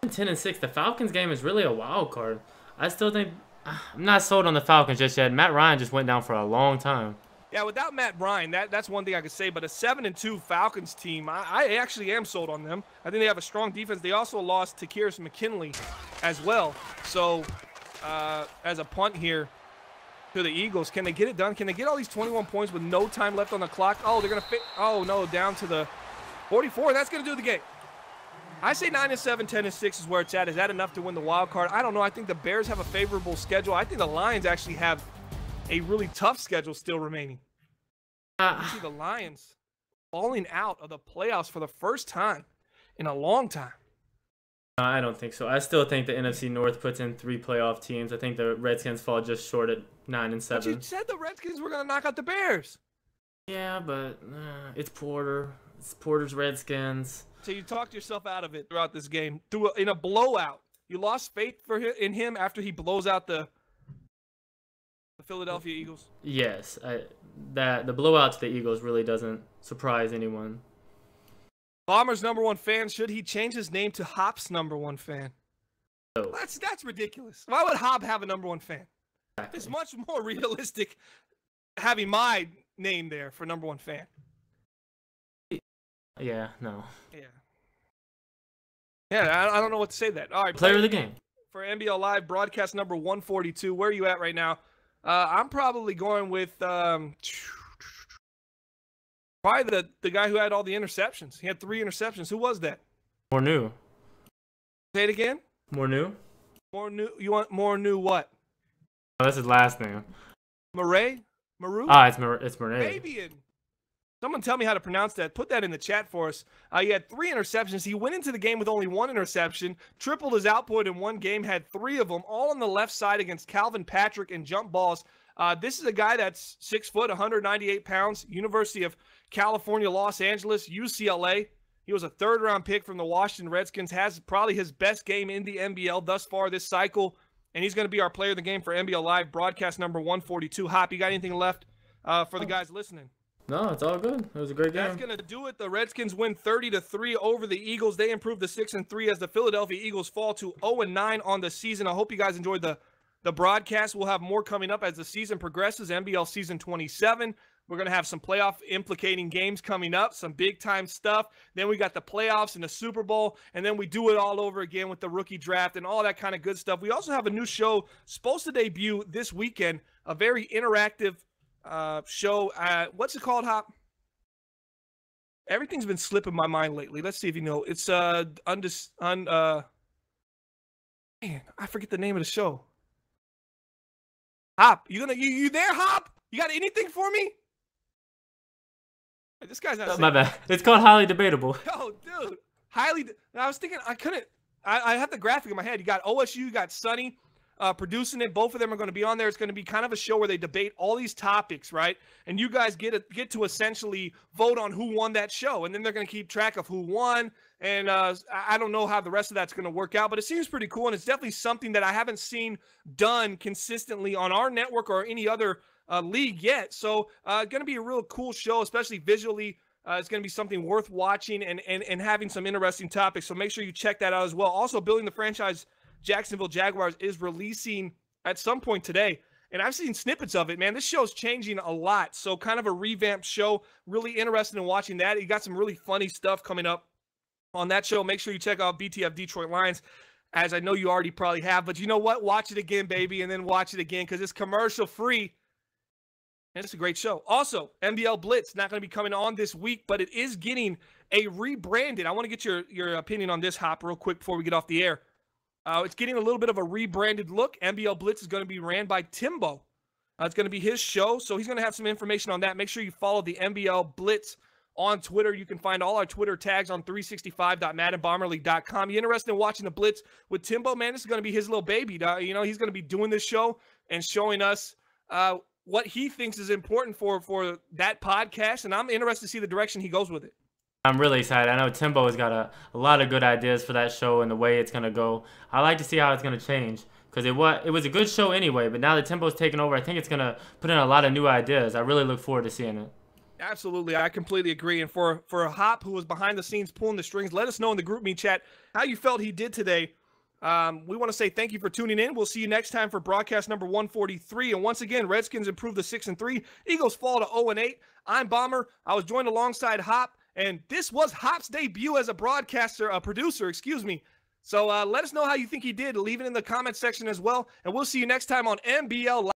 10-6. The Falcons game is really a wild card. I still think I'm not sold on the Falcons just yet. Matt Ryan just went down for a long time. Yeah, without Matt Ryan, that's one thing I could say. But a 7-2 Falcons team, I actually am sold on them. I think they have a strong defense. They also lost Takirus McKinley as well. So as a punt here to the Eagles, can they get it done? Can they get all these 21 points with no time left on the clock? Oh, they're going to fit. Oh, no, down to the 44. That's going to do the game. I say 9-7, 10-6 is where it's at. Is that enough to win the wild card? I don't know. I think the Bears have a favorable schedule. I think the Lions actually have a really tough schedule still remaining. I see the Lions falling out of the playoffs for the first time in a long time. I don't think so. I still think the NFC North puts in 3 playoff teams. I think the Redskins fall just short at 9-7. But you said the Redskins were going to knock out the Bears. Yeah, but it's Porter. It's Porter's Redskins. So you talked yourself out of it throughout this game. In a blowout. You lost faith in him after he blows out the Philadelphia Eagles? Yes. The blowout to the Eagles really doesn't surprise anyone. Bomber's #1 fan, should he change his name to Hop's #1 fan? No. That's ridiculous. Why would Hop have a #1 fan? Exactly. It's much more realistic having my name there for #1 fan. Yeah, no. Yeah, I don't know what to say to that. All right, Player of the game. For NBL Live, broadcast number 142. Where are you at right now? I'm probably going with probably the guy who had all the interceptions. He had 3 interceptions. Who was that? More new. Say it again. More new? More new. You want more new what? Oh, that's his last name. Murray? Maru? It's Murray. Fabian. Someone tell me how to pronounce that. Put that in the chat for us. He had 3 interceptions. He went into the game with only 1 interception, tripled his output in one game, had 3 of them, all on the left side against Calvin Patrick and jump balls. This is a guy that's 6 foot, 198 pounds, University of California, Los Angeles, UCLA. He was a 3rd-round pick from the Washington Redskins, has probably his best game in the NBL thus far this cycle, and he's going to be our player of the game for NBL Live, broadcast number 142. Hop, you got anything left for the guys listening? No, it's all good. It was a great game. That's going to do it. The Redskins win 30-3 over the Eagles. They improve to 6-3 as the Philadelphia Eagles fall to 0-9 on the season. I hope you guys enjoyed the broadcast. We'll have more coming up as the season progresses. NBL season 27. We're going to have some playoff implicating games coming up, some big-time stuff. Then we got the playoffs and the Super Bowl, and then we do it all over again with the rookie draft and all that kind of good stuff. We also have a new show supposed to debut this weekend, a very interactive show. What's it called, Hop? Everything's been slipping my mind lately. Let's see if you know. It's man, I forget the name of the show. Hop, you there, Hop? You got anything for me? This guy's not My bad. It's called Highly Debatable. Oh, dude. I was thinking I have the graphic in my head. You got OSU, you got Sonny producing it. Both of them are going to be on there. It's going to be kind of a show where they debate all these topics, right? And you guys get to essentially vote on who won that show. And then they're going to keep track of who won. And I don't know how the rest of that's going to work out, but it seems pretty cool. And it's definitely something that I haven't seen done consistently on our network or any other league yet. So going to be a real cool show, especially visually. It's going to be something worth watching and having some interesting topics. So make sure you check that out as well. Also, Building the Franchise Jacksonville Jaguars is releasing at some point today. And I've seen snippets of it, man. This show's changing a lot. So kind of a revamped show. Really interested in watching that. You got some really funny stuff coming up on that show. Make sure you check out BTF Detroit Lions, as I know you already probably have. But you know what? Watch it again, baby, and then watch it again because it's commercial free. And it's a great show. Also, NBL Blitz, not going to be coming on this week, but it is getting a rebranded. I want to get your opinion on this, Hop, real quick before we get off the air. It's getting a little bit of a rebranded look. NBL Blitz is going to be ran by Timbo. It's going to be his show, so he's going to have some information on that. Make sure you follow the NBL Blitz on Twitter. You can find all our Twitter tags on 365.maddenbomberleague.com. You interested in watching the Blitz with Timbo? Man, this is going to be his little baby. You know, he's going to be doing this show and showing us what he thinks is important for that podcast, and I'm interested to see the direction he goes with it. I'm really excited. I know Timbo has got a lot of good ideas for that show and the way it's going to go. I like to see how it's going to change because it was a good show anyway, but now that Timbo's taken over, I think it's going to put in a lot of new ideas. I really look forward to seeing it. Absolutely. I completely agree. And for a Hop who was behind the scenes pulling the strings, let us know in the group me chat how you felt he did today. We want to say thank you for tuning in. We'll see you next time for broadcast number 143. And once again, Redskins improve to 6-3. Eagles fall to 0-8. I'm Bomber. I was joined alongside Hop, and this was Hop's debut as a producer, excuse me. So let us know how you think he did. Leave it in the comment section as well. And we'll see you next time on NBL Live.